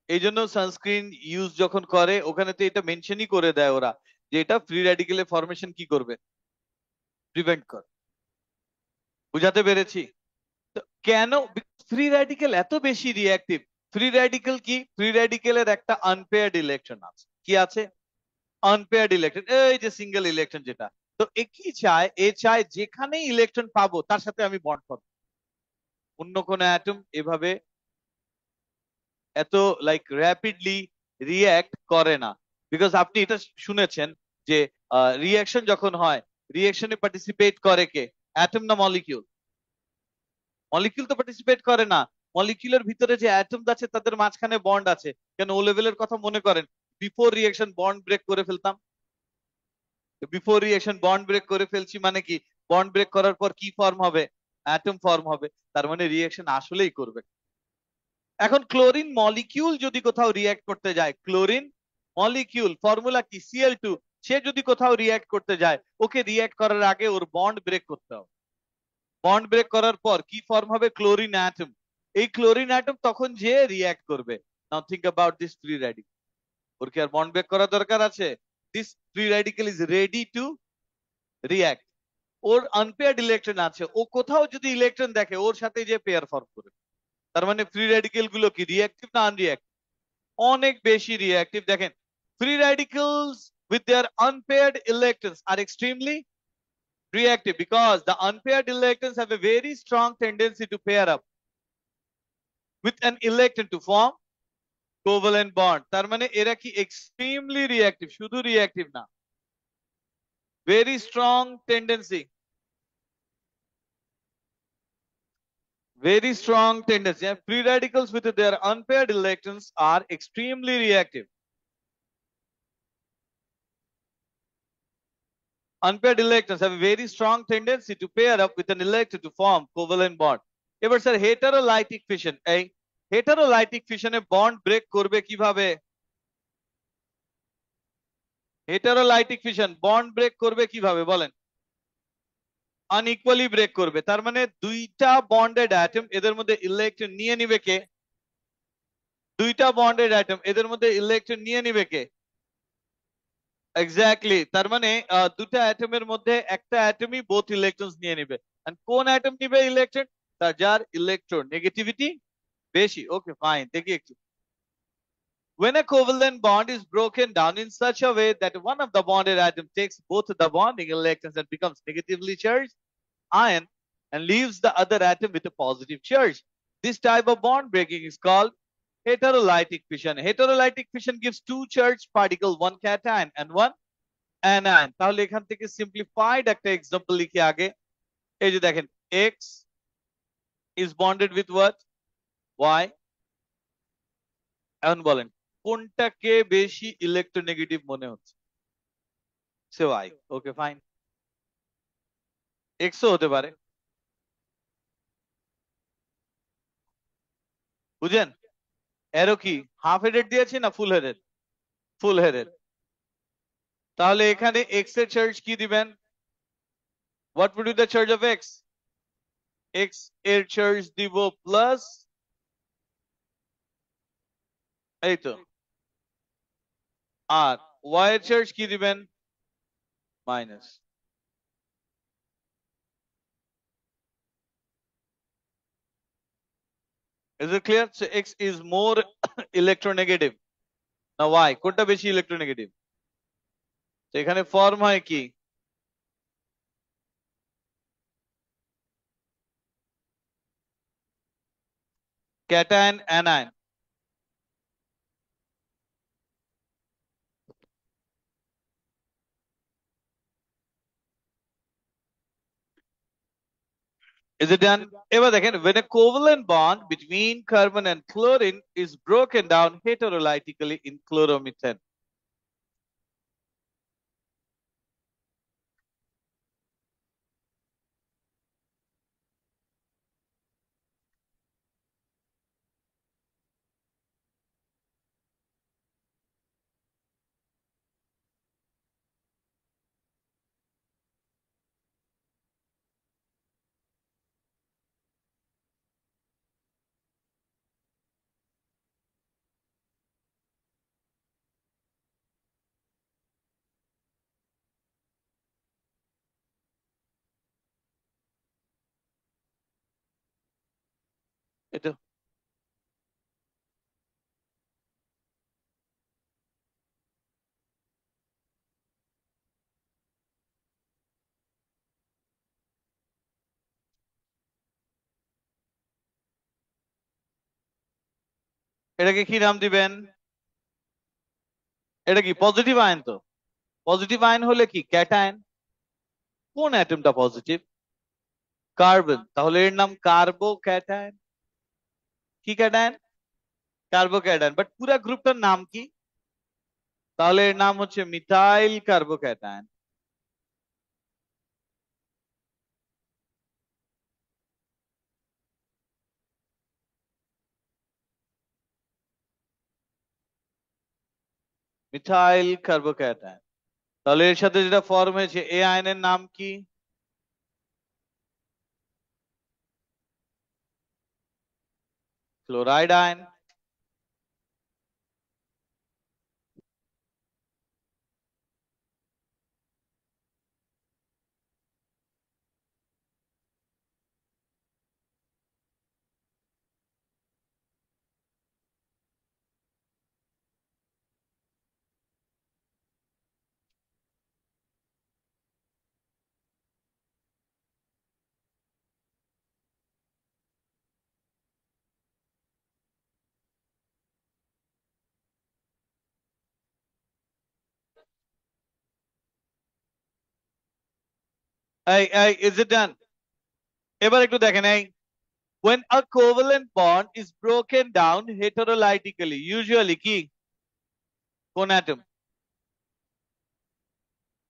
এই জন্য সানস্ক্রিন ইউজ যখন করে ওখানে তো এটা মেনশনই করে দেয় ওরা, যে এটা ফ্রি র্যাডিক্যালের ফরমেশন কি করবে? প্রিভেন্ট করে। বুঝাতে পেরেছি? তো কেন ফ্রি র্যাডিক্যাল এত বেশি রিঅ্যাক্টিভ? ফ্রি র্যাডিক্যাল কি? ফ্রি র্যাডিক্যালের একটা আনপেয়ার্ড ইলেকট্রন আছে। কি আছে? আনপেয়ার্ড ইলেকট্রন, এই যে সিঙ্গেল ইলেকট্রন যেটা। তো এ কি চায়? এ চায় যেখানেই ইলেকট্রন পাবো তার সাথে আমি বন্ড করবো। অন্য কোনো অ্যাটম এভাবে এত লাইক র্যাপিডলি রিয়্যাক্ট করে না। বিকজ আপনি এটা শুনেছেন যে রিয়াকশন যখন হয়, রিয়াকশনে পার্টিসিপেট করে কে? অ্যাটম না মলিকিউল? মলিকিউল তো পার্টিসিপেট করে না। মলিকিউলের ভিতরে যে অ্যাটম আছে তাদের মাঝখানে বন্ড আছে। কেন, ও লেভেলের কথা মনে করেন, বিফোর রিয়াকশন বন্ড ব্রেক করে ফেলতাম। বিফোর রিয়াকশন বন্ড ব্রেক করে ফেলছি মানে কি, বন্ড ব্রেক করার পর কি ফর্ম হবে? অ্যাটম ফর্ম হবে। তার মানে রিয়াকশন আসলেই করবে। এখন ক্লোরিন মলিকিউল যদি কোথাও রিয়াক্ট করতে যায়, ক্লোরিন মলিকিউল ফর্মুলা কি? Cl2। সে যদি কোথাও রিয়াক্ট করতে যায়, ওকে রিয়াক্ট করার আগে ওর বন্ড ব্রেক করতে হবে। বন্ড ব্রেক করার পর কি ফর্ম হবে? Chlorine atom. এই ক্লোরিন অ্যাটম তখন যে রিয়াক্ট করবে। Now think about this free radical. ওর কি আর বন্ড ব্রেক করার দরকার আছে? This free radical is ready to react. ওর আনপেয়ার্ড ইলেকট্রন আছে, ও কোথাও যদি ইলেকট্রন দেখে ওর সাথে যে পেয়ার ফর্ম করে। তার মানে ফ্রি রেডিক্যাল গুলো কি রিঅ্যাক্টিভ না আনরিঅ্যাক্টিভ? অনেক বেশি রিঅ্যাক্টিভ। দেখেন, free radicals with their unpaired electrons are extremely reactive because the unpaired electrons have a very strong tendency to pair up with an electron to form covalent bond. তার মানে এরা কি extremely reactive? শুধু reactive না, very strong tendency, very strong tendency. And free radicals with their unpaired electrons are extremely reactive. Unpaired electrons have a very strong tendency to pair up with an electron to form covalent bond. এবার sir হেটারোলাইটিক fission, এই হেটারোলাইটিক ফিশনে bond break করবে কিভাবে? হেটারোলাইটিক fission bond break করবে কিভাবে বলেন? আনইকুয়ালি break করবে। তার মানে দুইটা বন্ডেড অ্যাটম, এদের মধ্যে ইলেকট্রন নিয়ে নিবে কে? দুইটা বন্ডেড অ্যাটম, এদের মধ্যে ইলেকট্রন নিয়ে নিবে কে? এক্স্যাক্টলি। তার মানে দুটা অ্যাটমের মধ্যে একটা অ্যাটমই বোথ ইলেকট্রনস নিয়ে নিবে। এন্ড কোন অ্যাটম নিবে ইলেকট্রন? তার যার ইলেকট্রন নেগেটিভিটি বেশি। ওকে ফাইন, দেখি একটু। When a covalent bond is broken down in such a way that one of the bonded atoms takes both the bonding electrons and becomes negatively charged ion and leaves the other atom with a positive charge, this type of bond breaking is called heterolytic fission. Heterolytic fission gives two charged particles, one cation and one anion. তাহলে এখান থেকে simplified একটা example লিখে আগে। এই যে দেখেন, X is bonded with what? Y. এখন বলেন কোনটাকে বেশি ইলেকট্রোনেগেটিভ মনে হচ্ছে? সে ওয়াই। ওকে ফাইন, এক্সও হতে পারে। বুঝেন? এরো কি হাফ হেডেড দিয়েছি না ফুল হেডেড? ফুল হেডেড। তাহলে এখানে এক্স এর চার্জ কি দিবেন? What would be the charge of X? X এর চার্জ দিব প্লাস, এই তো। আর ওয়াই এর চার্জ কি দিবেন? Minus. Is it clear? So X is more electronegative না ওয়াই? কোনটা বেশি ইলেকট্রোনেগেটিভ? তো এখানে ফর্ম হয় কি? Cation anion. Is it done? এবার দেখেন, when a covalent bond between carbon and chlorine is broken down heterolytically in chloromethane. এটা এটাকে কি নাম দিবেন? এটা কি পজিটিভ আয়ন? তো পজিটিভ আয়ন হলে কি ক্যাটায়ন। কোন অ্যাটমটা পজিটিভ? কার্বন, তাহলে এর নাম কার্বো ক্যাটায়ন। কি ক্যাটায়ন? কার্বো ক্যাটায়ন। বাট পুরো গ্রুপটার নাম কি? তাহলে এর নাম হচ্ছে মিথাইল কার্বো ক্যাটায়ন। Methyl কার্বো cation. তাহলে এর সাথে যেটা ফর্ম হয়েছে এই আয়নের নাম কি? Chloride ion. এই ইজ ইট ডান? এবার একটু দেখেন এই when a covalent bond is broken down heterolytically usually কি কোন অ্যাটম?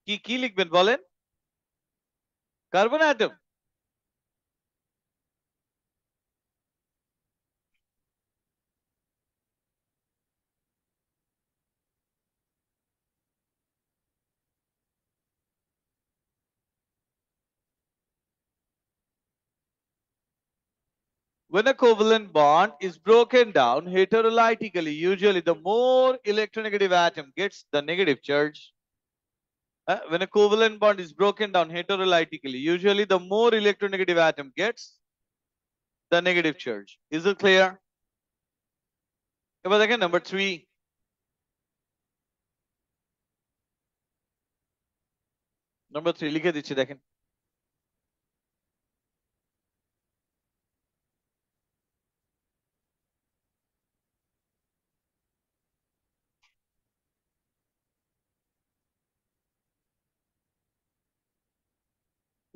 কি কি লিখবেন বলেন? Carbon atom. When a covalent bond is broken down heterolytically, usually the more electronegative atom gets the negative charge. When a covalent bond is broken down heterolytically, usually the more electronegative atom gets the negative charge. Is it clear? এবার দেখেন number 3। Number 3 লিখে দিচ্ছি দেখেন।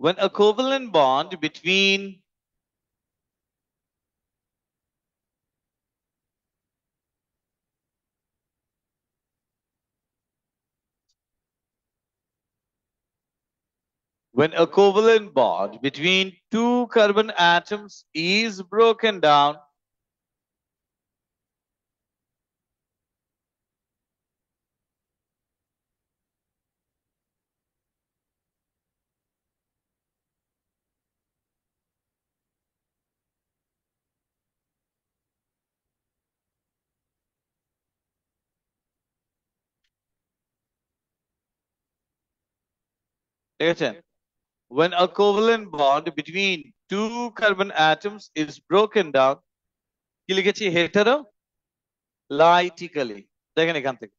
When a covalent bond between when a covalent bond between two carbon atoms is broken down, ঠিক আছে? When a covalent bond between two carbon atoms is broken down, কি লিখেছি? heterolytically। দেখেন এখান থেকে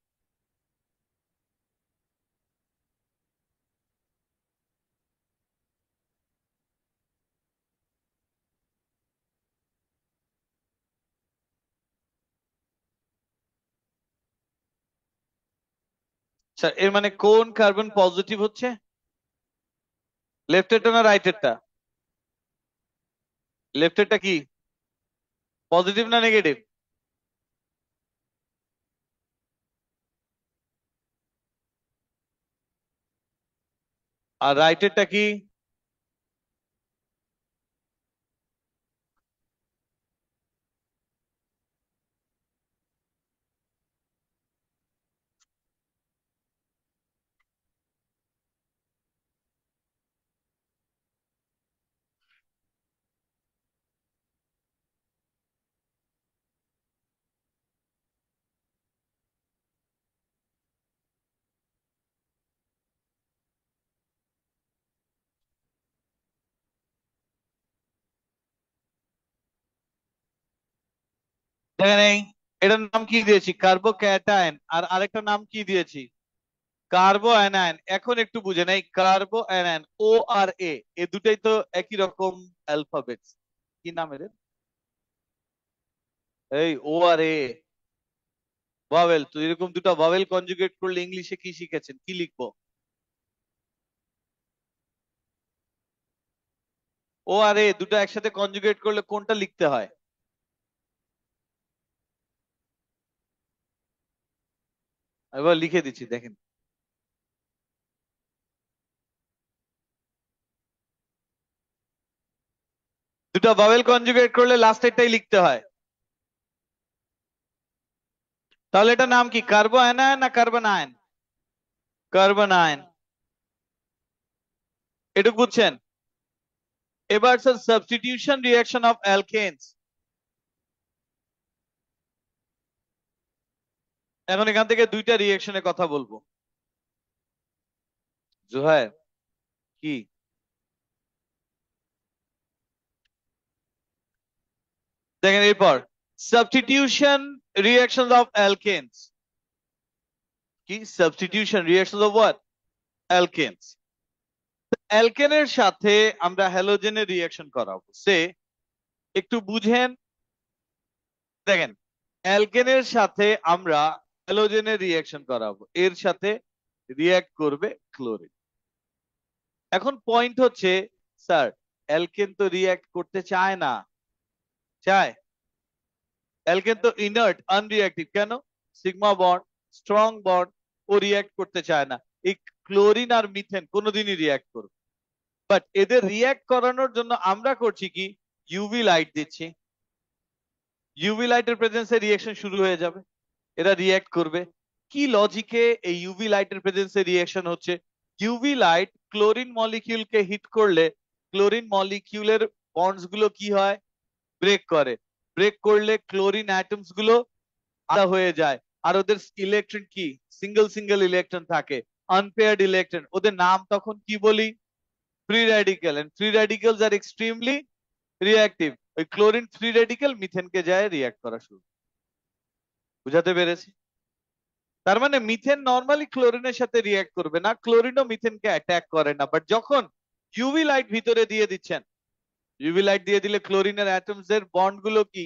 স্যার এর মানে কোন কার্বন পজিটিভ হচ্ছে? লেফটেরটা না রাইটেরটা? লেফটেরটা কি পজিটিভ না নেগেটিভ? আর রাইটেরটা কি? দেখেন এই এটার নাম কি দিয়েছি? কার্বোক্যাটায়ন। আর আরেকটা নাম কি দিয়েছি? কার্বো অ্যানায়ন। এখন একটু বুঝে নেই, কার্বো অ্যানায়ন ও আর এ, এ দুটাই তো একই রকম অ্যালফাবেট। কি নাম এদের? এই ও আর এ। ভাওয়েল, তো এরকম দুটো ভাওয়েল কনজুগেট করলে ইংলিশে কি শিখেছেন, কি লিখবো? ও আরে, দুটো একসাথে কনজুগেট করলে কোনটা লিখতে হয়? এবার লিখে দিচ্ছি, দেখেন। দুটো ভাওয়েল কনজুগেট করলে লাস্টেরটাই লিখতে হয়। তাহলে এটা নাম কি, কার্বো অ্যানায়ন না কার্বন আয়ন? Carbon ion. এটুকু বুঝছেন? এবার স্যার সাবস্টিটিউশন রিঅ্যাকশন অফ অ্যালকেনস। এখন এখান থেকে দুইটা রিঅ্যাকশনের কথা বলবো। জোহার, কি? দেখেন এরপর, সাবস্টিটিউশন রিঅ্যাকশন অফ অ্যালকেনস। কি substitution reaction of what? Alkanes. অ্যালকেনের সাথে আমরা হ্যালোজেনের রিঅ্যাকশন করাবো, সে একটু বুঝেন। দেখেন, অ্যালকেনের সাথে আমরা হ্যালোজেনের রিঅ্যাকশন করাবো, এর সাথে রিঅ্যাক্ট করবে ক্লোরিন। এখন পয়েন্ট হচ্ছে, স্যার অ্যালকেন তো রিঅ্যাক্ট করতে চায় না। চায়? অ্যালকেন তো ইনার্ট, আনরিঅ্যাক্টিভ। কেন? সিগমা বন্ড, স্ট্রং বন্ড, ও রিঅ্যাক্ট করতে চায় না। এই ক্লোরিন আর মিথেন কোনোদিনই রিঅ্যাক্ট করবে। বাট এদের রিঅ্যাক্ট করানোর জন্য আমরা করছি কি, ইউভি লাইট দিচ্ছি। ইউভি লাইটের প্রেজেন্সে রিঅ্যাকশন শুরু হয়ে যাবে, এরা রিঅ্যাক্ট করবে। কি লজিকে এই ইউভি লাইটের প্রেজেন্সে রিঅ্যাকশন হচ্ছে? ইউভি লাইট ক্লোরিন মলিকিউলকে হিট করলে ক্লোরিন মলিকিউলের বন্ডস গুলো কি হয়? ব্রেক করে। ব্রেক করলে ক্লোরিন অ্যাটমস গুলো আলাদা হয়ে যায়। আর ওদের ইলেকট্রন কি, সিঙ্গেল সিঙ্গেল ইলেকট্রন থাকে, আনপেয়ার্ড ইলেকট্রন। ওদের নাম তখন কি বলি? Free radical. And free radicals are extremely reactive. ওই ক্লোরিন ফ্রি রেডিক্যাল মিথেনকে যায় রিঅ্যাক্ট করা শুরু। বুঝাতে পেরেছি? তার মানে মিথেন নর্মালি ক্লোরিনের সাথে রিঅ্যাক্ট করবে না, ক্লোরিনও মিথেনকে অ্যাটাক করে না। বাট যখন ইউভি লাইট ভিতরে দিয়ে দিচ্ছেন, ইউভি লাইট দিয়ে দিলে ক্লোরিনের অ্যাটমস এর বন্ড গুলো কি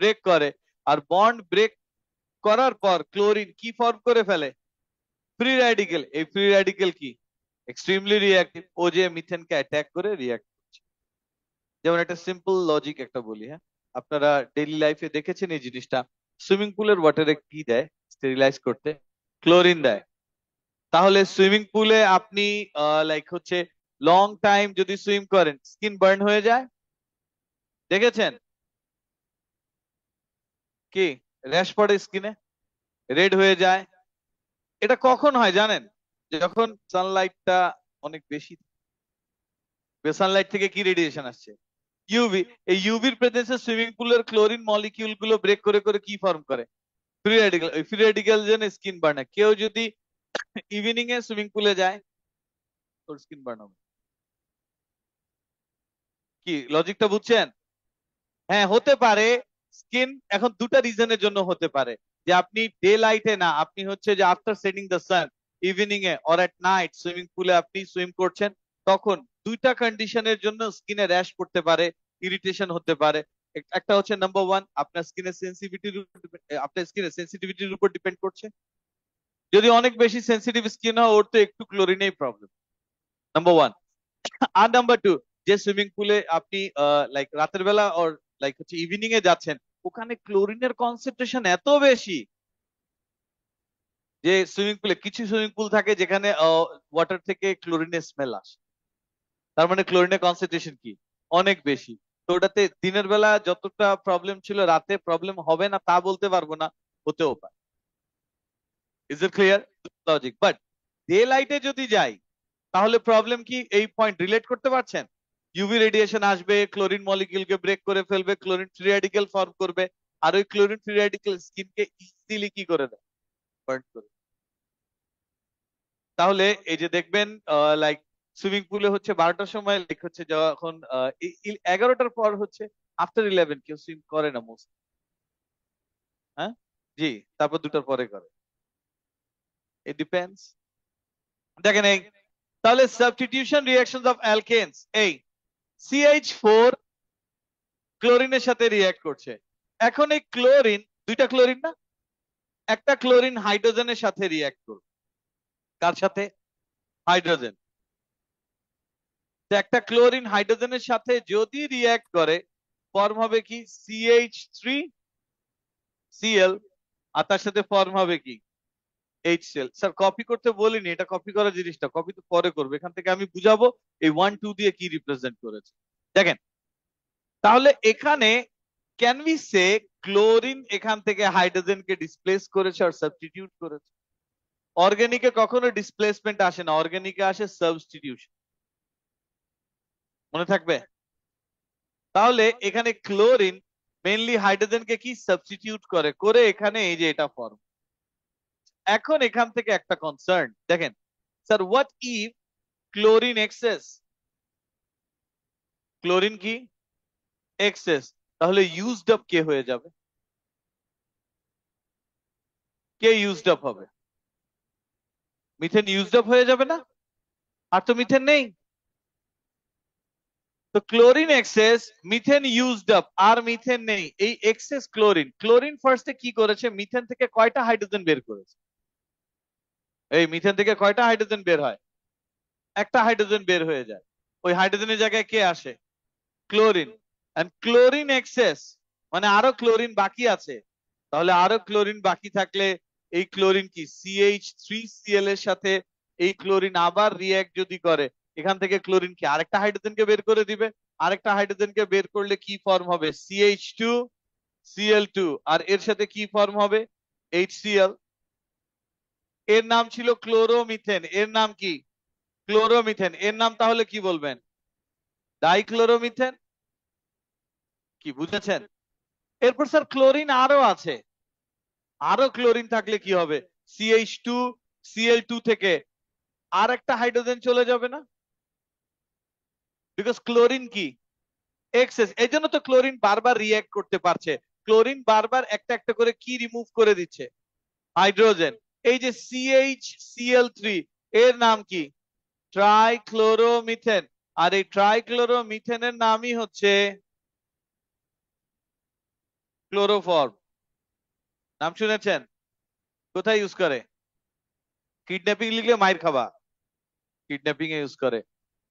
ব্রেক করে। আর বন্ড ব্রেক করার পর ক্লোরিন কি ফর্ম করে ফেলে? Free radical. এই ফ্রি র্যাডিক্যাল কি, এক্সট্রিমলি রিঅ্যাক্টিভ, ও যে মিথেনকে অ্যাটাক করে রিঅ্যাক্ট করছে। যেমন একটা সিম্পল লজিক একটা বলি, হ্যাঁ, আপনারা ডেইলি লাইফে দেখেছেন এই জিনিসটা। সুইমিং পুলের ওয়াটারে কি দেয় স্টেরিলাইজ করতে? ক্লোরিন দেয়। তাহলে সুইমিং পুলে আপনি লাইক হচ্ছে লং টাইম যদি সুইম করেন, স্কিন বার্ন হয়ে যায়, দেখেছেন? কি র্যাশ পড়ে স্কিনে, রেড হয়ে যায়। এটা কখন হয় জানেন? যখন সানলাইটটা অনেক বেশি, সানলাইট থেকে কি রেডিয়েশন আসছে? ইউভি। এই ইউভির প্রেজেন্সে সুইমিং পুলের ক্লোরিন মলিকিউল গুলো ব্রেক করে করে কি ফর্ম করে? Free radical. ওই ফ্রি রেডিক্যাল জন্য স্কিন বার্ন হয়। কেউ যদি ইভিনিং এ সুইমিং পুলে যায়, তোর স্কিন বার্ন হবে। কি লজিকটা বুঝছেন? হ্যাঁ হতে পারে। স্কিন এখন দুটা রিজনের জন্য হতে পারে, যে আপনি ডে লাইটে না, আপনি হচ্ছে যে after setting the sun, evening a or at night swimming পুলে আপনি সুইম করছেন, তখন দুইটা কন্ডিশনের জন্য স্কিনে র্যাশ পড়তে পারে, ইরিটেশন হতে পারে। একটা হচ্ছে নাম্বার ওয়ান, আপনার স্কিনের সেন্সিটিভিটির উপর আপনার স্কিনের সেন্সিটিভিটির উপর ডিপেন্ড করছে। যদি অনেক বেশি সেন্সিটিভ স্কিন হয়, ওর তো একটু ক্লোরিনেই প্রবলেম, নাম্বার ওয়ান। আর নাম্বার টু, যে সুইমিং পুলে আপনি লাইক রাতের বেলা ওর লাইক হচ্ছে ইভিনিং এ যাচ্ছেন, ওখানে ক্লোরিনের কনসেন্ট্রেশন এত বেশি যে সুইমিং পুলে, কিছু সুইমিং পুল থাকে যেখানে ওয়াটার থেকে ক্লোরিনের স্মেল আসে। তার মানে ক্লোরিনের কনসেন্ট্রেশন কি, অনেক বেশি। তো ওটাতে দিনের বেলা যতটা প্রবলেম ছিল, রাতে প্রবলেম হবে না তা বলতে পারবো না, হতেও পারে। Is it clear logic? But day লাইটে যদি যাই, তাহলে প্রবলেম কি, এই পয়েন্ট রিলেট করতে পারছেন? ইউভি রেডিয়েশন আসবে, ক্লোরিন মলিকিউলকে ব্রেক করে ফেলবে, ক্লোরিন ফ্রি রেডিক্যাল ফর্ম করবে। আর ওই ক্লোরিন ফ্রি রেডিক্যাল স্কিনকে ইজিলি কি করে দেয়? বার্ন করে। তাহলে এই যে দেখবেন লাইক সুইমিং পুলে হচ্ছে 12টার সময়, লাইক হচ্ছে যখন 11টার পর হচ্ছে, আফটার 11 কেউ সুইম করে না মোস্ট। হ্যাঁ, জি। তারপর 2টার পরে করে। It depends. দেখেন এই, তাহলে সাবস্টিটিউশন রিঅ্যাকশনস অফ অ্যালকেনস, এই CH4 ক্লোরিনের সাথে রিঅ্যাক্ট করছে। এখন এই ক্লোরিন, দুইটা ক্লোরিন না, একটা ক্লোরিন হাইড্রোজেনের সাথে রিয়াক্ট করবে। কার সাথে? হাইড্রোজেন। একটা ক্লোরিন হাইড্রোজেনের সাথে যদি রিয়াক্ট করে ফর্ম হবে কি CH3Cl, আর তার সাথে ফর্ম হবে কি HCl। স্যার কপি করতে বলিনি, এটা কপি করা জিনিসটা কপি তো পরে করবে, এখান থেকে আমি বুঝাবো এই 1 2 দিয়ে কি রিপ্রেজেন্ট করেছে। দেখেন তাহলে এখানে ক্যান উই সে ক্লোরিন এখান থেকে হাইড্রোজেনকে ডিসপ্লেস করেছে আর সাবস্টিটিউট করেছে। অর্গানিকে কখনো ডিসপ্লেসমেন্ট আসে না, অর্গানিকে আসে সাবস্টিটিউশন, মনে থাকবে। তাহলে এখানে ক্লোরিন মেইনলি হাইড্রোজেনকে কি সাবস্টিটিউট করে করে এখানে এই যে এটা ফর্ম। এখন এখান থেকে একটা কনসার্ন দেখেন sir, what if chlorine excess, chlorine কি এক্সেস, তাহলে ইউজড আপ কে হয়ে যাবে? কে ইউজড আপ হবে? মিথেন ইউজড আপ হয়ে যাবে না? আর তো মিথেন নেই। তো chlorine excess, methane used up, আর মিথেন নেই। এই এক্সেস ক্লোরিন, ক্লোরিন ফার্স্টে কি করেছে, মিথেন থেকে কয়টা হাইড্রোজেন বের করেছে? এই মিথেন থেকে কয়টা হাইড্রোজেন বের হয়? একটা হাইড্রোজেন বের হয়ে যায়। ওই হাইড্রোজেনের জায়গায় কে আসে? ক্লোরিন। এন্ড ক্লোরিন এক্সেস মানে আরো ক্লোরিন বাকি আছে। তাহলে আরো ক্লোরিন বাকি থাকলে এই ক্লোরিন কি CH3Cl এর সাথে এই ক্লোরিন আবার রিঅ্যাক্ট যদি করে, এখান থেকে ক্লোরিন কি আরেকটা হাইড্রোজেনকে বের করে দিবে। আরেকটা হাইড্রোজেনকে বের করলে কি ফর্ম হবে? CH2Cl2, আর এর সাথে কি ফর্ম হবে? HCl। এর নাম ছিল ক্লোরোমিথেন, এর নাম কি? ক্লোরোমিথেন। এর নাম তাহলে কি বলবেন? ডাইক্লোরোমিথেন। কি বুঝেছেন? এরপর স্যার ক্লোরিন আরো আছে, আরো ক্লোরিন থাকলে কি হবে? CH2Cl2 থেকে আর একটা হাইড্রোজেন চলে যাবে না? বিকজ ক্লোরিন কি এক্সেস, এই জন্য তো ক্লোরিন বারবার রিঅ্যাক্ট করতে পারছে। ক্লোরিন বারবার একটা একটা করে কি রিমুভ করে দিচ্ছে? হাইড্রোজেন। এই যে CH-Cl3 এর নাম কি? ট্রাইক্লোরোমিথেন। আর এই ট্রাইক্লোরোমিথেনের নামই হচ্ছে ক্লোরোফর্ম। নাম শুনেছেন? কোথায় ইউজ করে? কিডন্যাপিং লিখলে মাইর খাবা, কিডন্যাপিং এ ইউজ করে।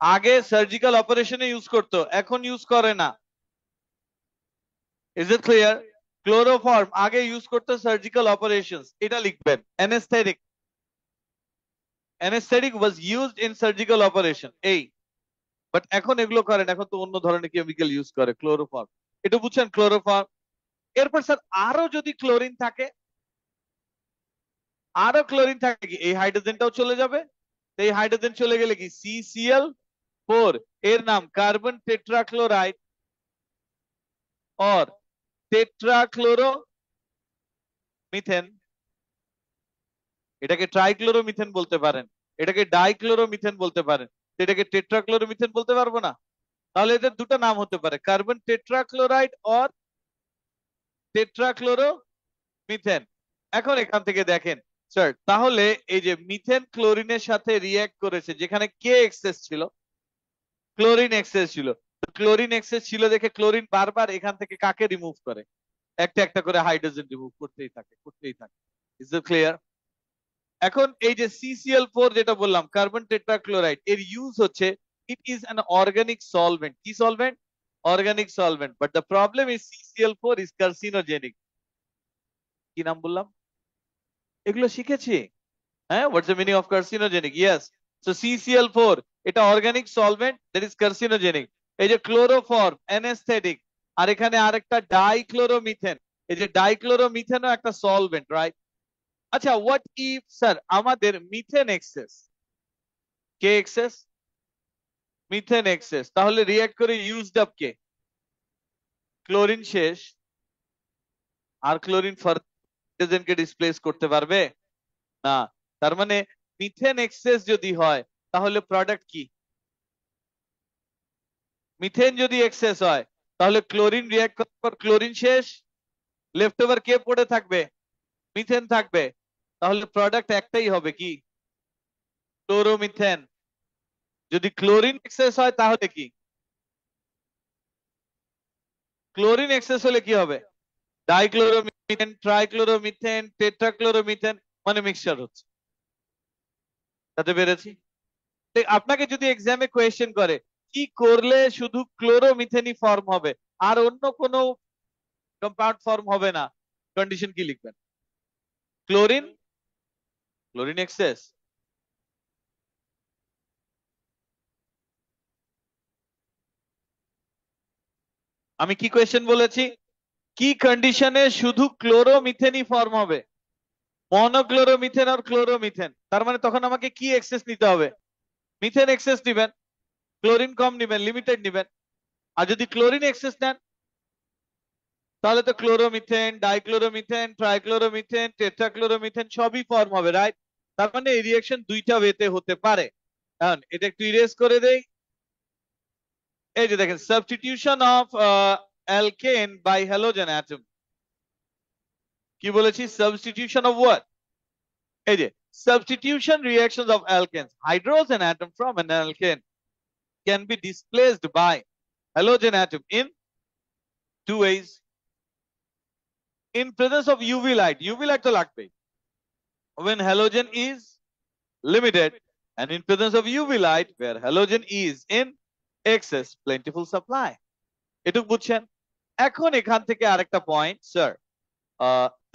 আগে সার্জিক্যাল অপারেশনে ইউজ করতো, এখন ইউজ করে না। Is it clear? ক্লোরোফর্ম আগে ইউজ করতো সার্জিক্যাল অপারেশনস, এটা লিখবেন। Anaesthetic, anaesthetic was used in surgical operation এই, বাট এখন এগুলো করেন, এখন তো অন্য ধরনের কেমিক্যাল ইউজ করে। ক্লোরোফর্ম, এটা বুঝছেন? ক্লোরোফর্ম। এরপর স্যার আরো যদি ক্লোরিন থাকে, আরো ক্লোরিন থাকে কি এই হাইড্রোজেনটাও চলে যাবে। এই হাইড্রোজেন চলে গেলে কি CCl4, এর নাম কার্বন টেট্রাক্লোরাইড और টেট্রাক্লোরোমিথেন। এটাকে ট্রাইক্লোরোমিথেন বলতে পারেন, এটাকে ডাইক্লোরোমিথেন বলতে পারেন, এটাকে টেট্রাক্লোরোমিথেন বলতে পারবো না? তাহলে এদের দুটো নাম হতে পারে, কার্বন টেট্রাক্লোরাইড और টেট্রাক্লোরোমিথেন। এখন এখান থেকে দেখেন স্যার, তাহলে এই যে মিথেন ক্লোরিনের সাথে রিঅ্যাক্ট করেছে, যেখানে কে এক্সেস ছিল? ক্লোরিন এক্সেস ছিল। ক্লোরিন এক্সেস ছিল দেখে ক্লোরিন বারবার এখান থেকে কাকে রিমুভ করে? একটা একটা করে হাইড্রোজেন রিমুভ করতেই থাকে, করতেই থাকে। Is it clear? এখন এই যে CCl4 যেটা বললাম কার্বন টেট্রাক্লোরাইড, এর ইউজ হচ্ছে it is an organic solvent. কি solvent? Organic solvent. But the problem is CCl4 is carcinogenic. কি নাম বললাম? এগুলো শিখেছি। হ্যাঁ, what's the meaning of carcinogenic? Yes. So CCl4 এটা organic solvent that is carcinogenic. এই যে ক্লোরোফর্ম অ্যানেস্থেটিক, আর এখানে আরেকটা ডাইক্লোরোমিথেন। এই যে ডাইক্লোরোমিথেনও একটা সলভেন্ট, রাইট? আচ্ছা, হোয়াট ইফ স্যার আমাদের মিথেন এক্সেস, কে এক্সেস? মিথেন এক্সেস, তাহলে রিঅ্যাক্ট করে ইউজড আপ কে? ক্লোরিন শেষ, আর ক্লোরিন হাইড্রোজেনকে ডিসপ্লেস করতে পারবে না। তার মানে মিথেন এক্সেস যদি হয় তাহলে প্রোডাক্ট কি? মিথেন যদি এক্সেস হয় তাহলে ক্লোরিন রিঅ্যাক্ট করার পর ক্লোরিন শেষ, লেফট ওভার কে পড়ে থাকবে? মিথেন থাকবে। তাহলে প্রোডাক্ট একটাই হবে, কি? ক্লোরোমিথেন। যদি ক্লোরিন এক্সেস হয় তাহলে কি? ক্লোরিন এক্সেস হলে কি হবে? ডাইক্লোরোমিথেন। মিথেন, ট্রাইক্লোরোমিথেন, টেট্রাক্লোরোমিথেন, মানে মিক্সচার হচ্ছে। তাতে পেরেছি। আপনাকে যদি এক্সামে কোয়েশ্চেন করে কি করলে শুধু ক্লোরোমিথেনই ফর্ম হবে আর অন্য কোনো কম্পাউন্ড ফর্ম হবে না, কন্ডিশন কি লিখবেন? Chlorine, chlorine excess. আমি কি কোয়েশ্চেন বলেছি? কি কন্ডিশনে শুধু ক্লোরোমিথেনই ফর্ম হবে? মনোক্লোরোমিথেন আর ক্লোরোমিথেন, তার মানে তখন আমাকে কি এক্সেস নিতে হবে? মিথেন এক্সেস নিবেন, ক্লোরিন কম নিবেন, লিমিটেড নিবেন। আর যদি ক্লোরিন এক্সেস নেন তাহলে তো ক্লোরোমিথেন, ডাইক্লোরোমিথেন, ট্রাইক্লোরোমিথেন, টেট্রাক্লোরোমিথেন সবই ফর্ম হবে, রাইট? তার মানে এই রিঅ্যাকশন দুইটা ওয়েতে হতে পারে। এখন এটা একটু ইরেজ করে দেই। এই যে দেখেন, substitution of alkane by halogen atom. কি বলেছি? Substitution of what? এই যে substitution reactions of alkanes, hydrogen atom from an alkane can be displaced by halogen atom in two ways. In presence of UV light, UV light to lagbe when halogen is limited, and in presence of UV light where halogen is in excess plentiful supply. এটুক বুঝছেন? এখন এখান থেকে আরেকটা point, sir.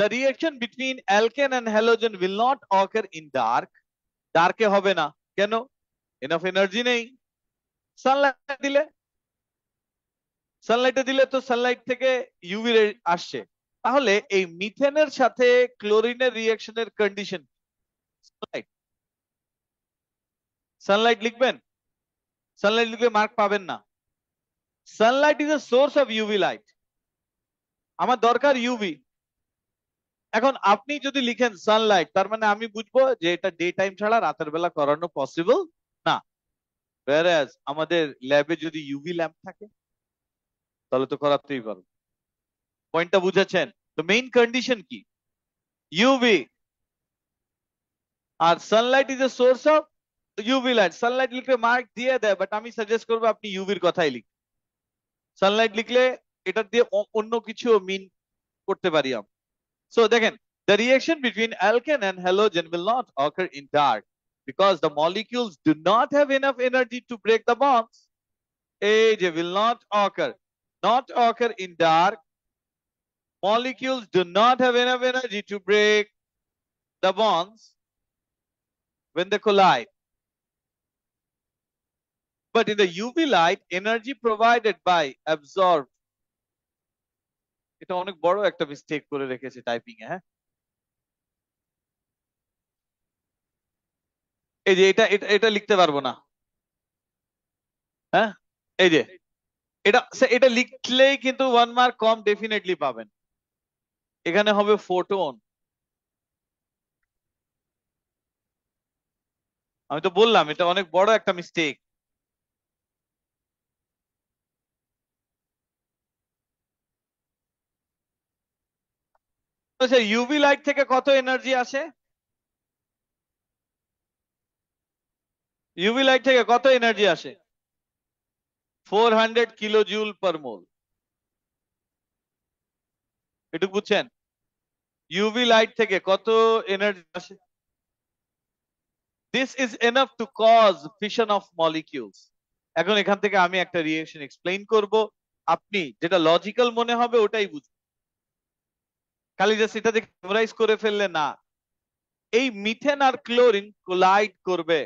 The reaction between alkane and halogen will not occur in dark. ডার্কে হবে না, কেন? Enough energy নেই। সানলাইট দিলে, সানলাইটে দিলে তো সানলাইট থেকে ইউভি রে আসছে। তাহলে এই মিথেনের সাথে ক্লোরিনের রিঅ্যাকশনের কন্ডিশন, সানলাইট, সানলাইট লিখবেন। সানলাইট লিখলে মার্ক পাবেন না। Sunlight is a source of UV light, আমার দরকার ইউভি। এখন আপনি যদি লিখেন সানলাইট, তার মানে আমি বুঝবো যে এটা ডে টাইম ছাড়া রাতের বেলা করানো পসিবল না। whereas আমাদের ল্যাবে যদি ইউভি ল্যাম্প থাকে তাহলে তো করাতেই পারবো। পয়েন্টটা বুঝেছেন? তো মেইন কন্ডিশন কি? ইউভি। আর sunlight is a source of UV light. Sunlight লিখলে মার্ক দিয়ে দেয়, বাট আমি সাজেস্ট করবো আপনি ইউভির কথাই লিখ। সানলাইট লিখলে এটা দিয়ে অন্য কিছু মিন করতে পারি আমরা। সো দেখেন, the reaction between alkane and halogen will not occur in dark because the molecules do not have enough energy to break the bonds. এই যে will not occur in dark, molecules do not have enough energy to break the bonds when they collide. But in the UV light, energy provided by absorbed, এটা অনেক বড় একটা mistake করে রেখেছে typing এ। হ্যাঁ, এই যে এটা এটা এটা লিখতে পারবো না। হ্যাঁ, এই যে এটা এটা লিখলেই কিন্তু 1 মার্ক কম ডেফিনেটলি পাবেন। এখানে হবে ফোটন। আমি তো বললাম এটা অনেক বড় একটা মিস্টেক। আচ্ছা, ইউভি লাইট থেকে কত এনার্জি আসে? ইউভি লাইট থেকে কত এনার্জি আসে? 400 কিলো জুল পার মোল। এটুকু বুঝছেন? ইউভি লাইট থেকে কত এনার্জি আসে? This is enough to cause fission of molecules. এখন এখান থেকে আমি একটা রিঅ্যাকশন এক্সপ্লেইন করব, আপনি যেটা লজিক্যাল মনে হবে ওটাই বুঝবেন। খালি জাস্ট এটা দেখে মেমোরাইজ করে ফেললে না। এই মিথেন আর ক্লোরিন কোলাইড করবে,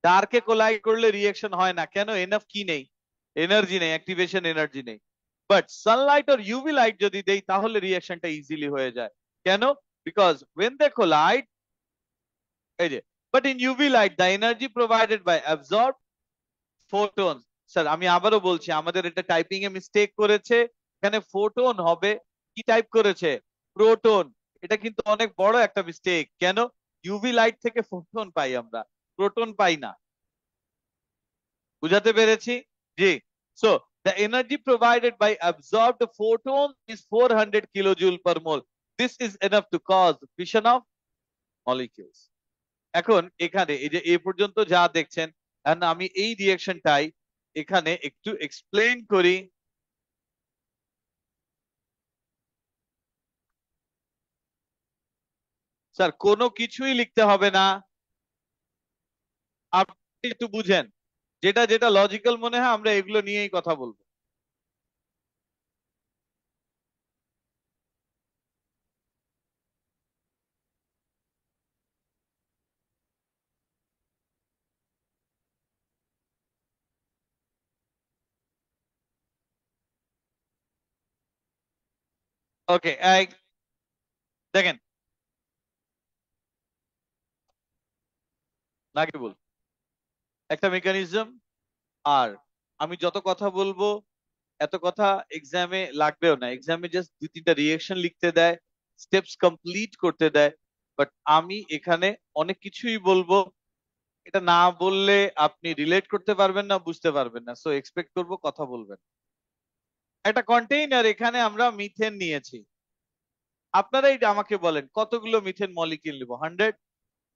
ডার্কে কোলাইড করলে রিঅ্যাকশন হয় না, কেন? এনাফ কি নেই? এনার্জি নেই, অ্যাক্টিভেশন এনার্জি নেই। বাট সানলাইট আর ইউভি লাইট যদি দেই তাহলে রিঅ্যাকশনটা ইজিলি হয়ে যায়। কেন? বিকজ when they collide, এই যে, but in UV light the energy provided by absorbed photons, sir আমি আবারও বলছি আমাদের এটা টাইপিং এ মিস্টেক করেছে। এখানে ফোটন হবে, কি টাইপ করেছে? প্রোটন। এটা কিন্তু অনেক বড় একটা মিস্টেক। কেন? ইউভি লাইট থেকে ফোটন পাই আমরা, প্রোটন পাই না। বুঝাতে পেরেছি? জি। So the energy provided by absorbed photon is 400 kilojoule per mole. This is enough to cause fission of molecules. এখন এখানে এই যে এ পর্যন্ত যা দেখছেন, আমি এই রিঅ্যাকশনটাই এখানে একটু এক্সপ্লেইন করি। স্যার কোনো কিছুই লিখতে হবে না, আপনি একটু বুঝেন, যেটা যেটা লজিক্যাল মনে হয় আমরা এগুলো নিয়েই কথা বলবো। ওকে, দেখেন নাকি বল একটা মেকানিজম, আর আমি যত কথা বলবো এত কথা এক্সামে লাগবেও না, এক্সামে জাস্ট দুই তিনটা রিয়েকশন লিখতে দেয়, স্টেপস কমপ্লিট করতে দেয়। বাট আমি এখানে অনেক কিছুই বলবো, এটা না বললে আপনি রিলেট করতে পারবেন না, বুঝতে পারবেন না, সো এক্সপেক্ট করবো কথা বলবেন। একটা কন্টেইনার, এখানে আমরা মিথেন নিয়েছি, আপনারাই আমাকে বলেন কতগুলো মিথেন মলিকিউল নিব, 100,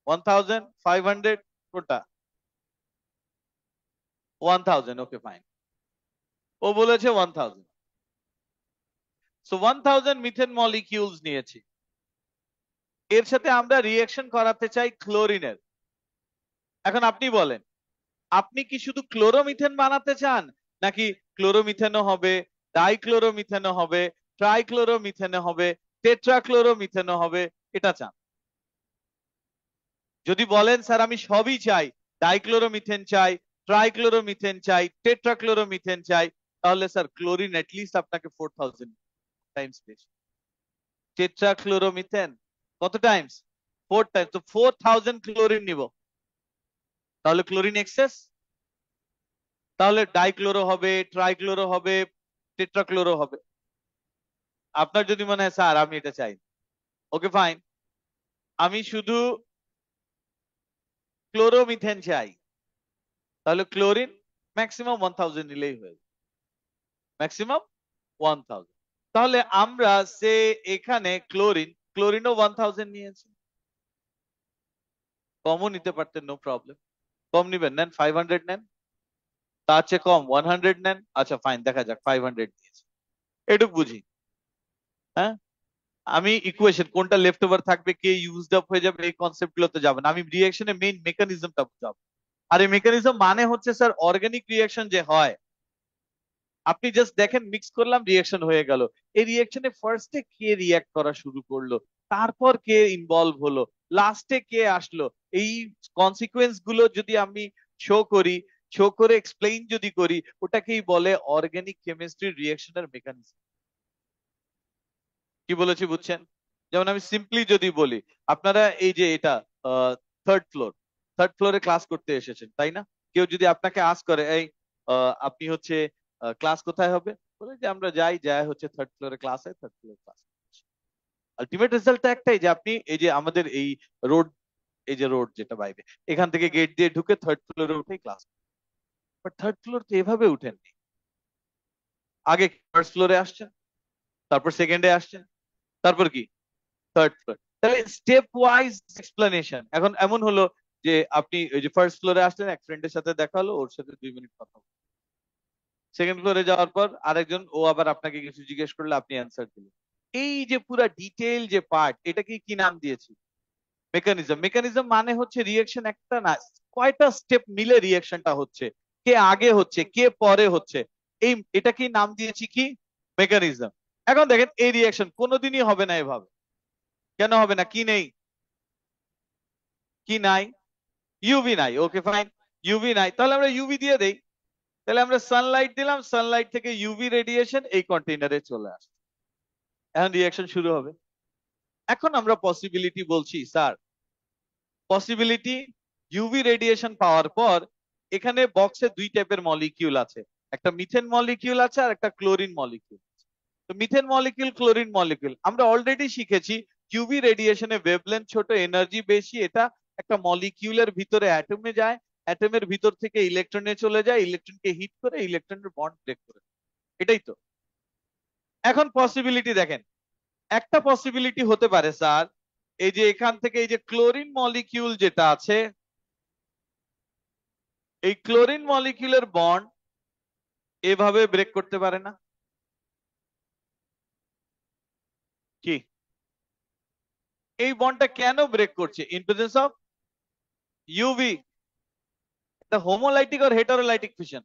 1000, 500, কোনটা? 1000, ওকে ফাইন, ও বলেছে 1000, সো 1000 মিথেন মলিকিউলস নিয়েছি। এর সাথে আমরা রিঅ্যাকশন করাতে চাই ক্লোরিনের। এখন আপনি বলেন, আপনি কি শুধু ক্লোরোমিথেন বানাতে চান, নাকি ক্লোরোমিথেনও হবে, ডাইক্লোরোমিথেনও হবে, ট্রাইক্লোরোমিথেনও হবে, টেট্রাক্লোরোমিথেনও হবে, এটা চান? যদি বলেন স্যার আমি সবই চাই, ডাইক্লোরোমিথেন চাই, ট্রাইক্লোরোমিথেন চাই, টেট্রাক্লোরোমিথেন চাই, তাহলে স্যার ক্লোরিন লিস্ট আপনাকে 4000 টাইমস বেশি। টেট্রাক্লোরোমিথেন কত টাইমস? 4 টাইমস, তো 4000 ক্লোরিন নিব, তাহলে ক্লোরিন এক্সেস, তাহলে ডাইক্লোরো হবে, ট্রাইক্লোরো হবে, টেট্রাক্লোরো হবে। আপনার যদি মনে হয় স্যার আমি এটা চাই, ওকে ফাইন, আমি শুধু ক্লোরোমিথেন চাই, তাহলে ক্লোরিন ম্যাক্সিমাম 1000 নিলেই হয়ে যাবে, ম্যাক্সিমাম 1000। তাহলে আমরা সে এখানে ক্লোরিনও 1000 নিয়েছি, কমও নিতে পারতেন, নো প্রবলেম, কম নিবেন নেন, 500 নেন, তার চেয়ে কম 100 নেন, আচ্ছা ফাইন, দেখা যাক 500 দিয়েছে, এটুক বুঝি। হ্যাঁ, আমি ইকুয়েশন কোনটা লেফট ওভার থাকবে, কে ইউজড আপ হয়ে যাবে, এই কনসেপ্ট গুলোতে যাবেন, আমি রিঅ্যাকশনের মেইন মেকানিজমটা বুঝাবো। আর এই মেকানিজম মানে হচ্ছে স্যার অর্গানিক রিঅ্যাকশন যে হয়, আপনি জাস্ট দেখেন মিক্স করলাম রিঅ্যাকশন হয়ে গেল, এই রিঅ্যাকশনে ফার্স্টে কে রিঅ্যাক্ট করা শুরু করলো, তারপর কে ইনভলভ হলো, লাস্টে কে আসলো, এই কনসিকুয়েন্স গুলো যদি আমি শো করি, শো করে এক্সপ্লেইন যদি করি, ওটাকেই বলে অর্গানিক কেমিস্ট্রি রিঅ্যাকশনের মেকানিজম। কি বলেছি বুঝছেন? যেমন আমি সিম্পলি যদি বলি, আপনারা এই যে এটা থার্ড ফ্লোর, থার্ড ফ্লোরে ক্লাস করতে এসেছেন তাই না? কেউ যদি আপনাকে আস্ক করে এই আপনি হচ্ছে ক্লাস কোথায় হবে, বলে যে আমরা যাই যাই হচ্ছে থার্ড ফ্লোরে ক্লাস হয়, থার্ড ফ্লোরে ক্লাস। আলটিমেট রেজাল্টটা একটাই, যে আপনি এই যে আমাদের এই রোড, এই যে রোড যেটা বাইরে, এখান থেকে গেট দিয়ে ঢুকে থার্ড ফ্লোরে উঠে ক্লাস, বাট থার্ড ফ্লোর তো এভাবে উঠেননি, আগে ফার্স্ট ফ্লোরে আসছেন, তারপর সেকেন্ডে আসছেন, তারপর কি থার্ড ফ্লোর, তাহলে স্টেপ ওয়াইজ এক্সপ্লেনেশন। এখন এমন হলো যে আপনি ওই যে ফার্স্ট ফ্লোরে আসলেন, এক ফ্রেন্ডের সাথে দেখা হলো, ওর সাথে 2 মিনিট কথা হলো, সেকেন্ড ফ্লোরে যাওয়ার পর আরেকজন, ও আবার আপনাকে কিছু জিজ্ঞেস করলে আপনি অ্যান্সার দিলেন, এই যে পুরা ডিটেইল যে পার্ট, এটাকে কি নাম দিয়েছি? মেকানিজম। মেকানিজম মানে হচ্ছে রিঅ্যাকশন একটা না, কয়টা স্টেপ মিলে রিঅ্যাকশনটা হচ্ছে, কে আগে হচ্ছে, কে পরে হচ্ছে, এই এটাকেই নাম দিয়েছি কি? মেকানিজম। এখন দেখেন এই রিঅ্যাকশন কোনোদিনই হবে না এভাবে, কেন হবে না? কি নেই? কি নাই? ইউভি নাই, ওকে ফাইন, ইউভি নাই, তাহলে আমরা ইউভি দিয়ে দেই, তাহলে আমরা সানলাইট দিলাম, সানলাইট থেকে ইউভি রেডিয়েশন এই কন্টেইনারে চলে আসে, এখন রিঅ্যাকশন শুরু হবে। এখন আমরা পসিবিলিটি বলছি স্যার, পসিবিলিটি ইউভি রেডিয়েশন পাওয়ার পর এখানে বক্সে 2 টাইপের মলিকিউল আছে, একটা মিথেন মলিকিউল আছে আর একটা ক্লোরিন মলিকিউল। তো মিথেন মলিকিউল, ক্লোরিন মলিকিউল আমরা অলরেডি শিখেছি, ইউভি রেডিয়েশনে ওয়েভলেন্থ ছোট, এনার্জি বেশি, এটা একটা মলিকিউলের ভিতরে অ্যাটমে যায়, অ্যাটমের ভিতর থেকে ইলেকট্রনে চলে যায়, ইলেকট্রনকে হিট করে ইলেকট্রনের বন্ড ব্রেক করে, এটাই তো। এখন পসিবিলিটি দেখেন, একটা পসিবিলিটি হতে পারে স্যার, এই যে এখান থেকে এই যে ক্লোরিন মলিকিউল যেটা আছে, এই ক্লোরিন মলিকিউলের বন্ড এভাবে ব্রেক করতে পারে না? কি এই বন্ডটা কেন ব্রেক করছে? In presence of UV. এটা হোমোলাইটিক আর হেটারোলাইটিক ফিশন।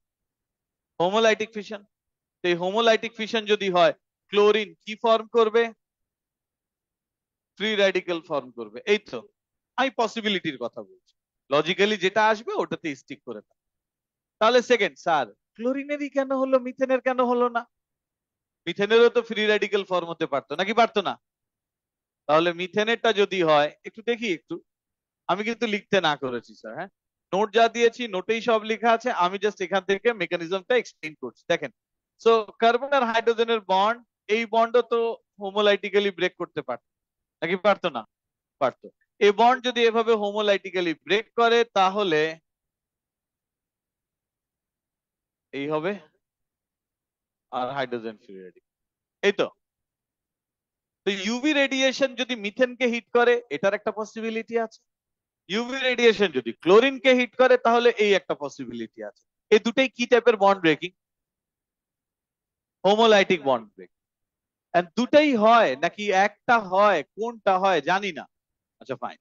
হোমোলাইটিক ফিশন। এই হোমোলাইটিক ফিশন যদি হয়, ক্লোরিন কি ফর্ম করবে? ফ্রি রেডিক্যাল ফর্ম করবে। এই তো আমি পসিবিলিটির কথা বলছি, লজিক্যালি যেটা আসবে ওটাতে স্টিক করে থাক। তাহলে সেকেন্ড, স্যার ক্লোরিনেরই কেন হলো, মিথেনের কেন হলো না? মিথেনেরও তো ফ্রি রেডিক্যাল ফর্ম হতে পারতো, নাকি পারতো না? তাহলে মিথেনেরটা যদি হয়, একটু দেখি একটু। আমি কিন্তু লিখতে না করেছি স্যার, হ্যাঁ, নোট যা দিয়েছি নোটেই সব লেখা আছে, আমি জাস্ট এখান থেকে মেকানিজমটা এক্সপ্লেইন করছি। দেখেন, সো কার্বন আর হাইড্রোজেনের বন্ড, এই বন্ডও তো হোমোলাইটিক্যালি ব্রেক করতে পারতো, নাকি পারতো না? পারতো। এই বন্ড যদি এভাবে হোমোলাইটিক্যালি ব্রেক করে, তাহলে এই হবে, আর হাইড্রোজেন ফ্রি রেডিক্যাল। এই তো। তো ইউভি রেডিয়েশন যদি মিথেনকে হিট করে, এটার একটা পসিবিলিটি আছে। ইউভি রেডিয়েশন যদি ক্লোরিনকে হিট করে, তাহলে এই একটা পসিবিলিটি আছে। এই দুটাই কি টাইপের bond breaking? Homolytic bond break. And দুটাই হয় নাকি একটা হয়, কোনটা হয় জানি না। আচ্ছা ফাইন।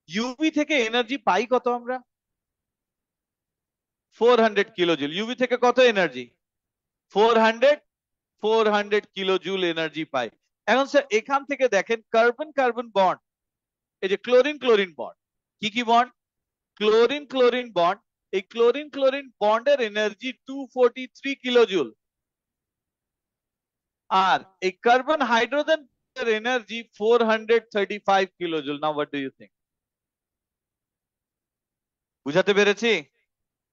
ইউভি থেকে এনার্জি পাই কত আমরা? 400 কিলোজুল। ইউভি থেকে কত এনার্জি? 400। 400 কিলোজুল এনার্জি পাই। এখন স্যার এখান থেকে দেখেন, কার্বন কার্বন বন্ড, এই যে ক্লোরিন ক্লোরিন বন্ড, কি কি বন্ড? Chlorine chlorine bond. এই ক্লোরিন ক্লোরিন বন্ডের এনার্জি 243 কিলোজুল। আর এই carbon hydrogen energy 435 kilojoule. Now what do you think? বুঝাতে পেরেছি?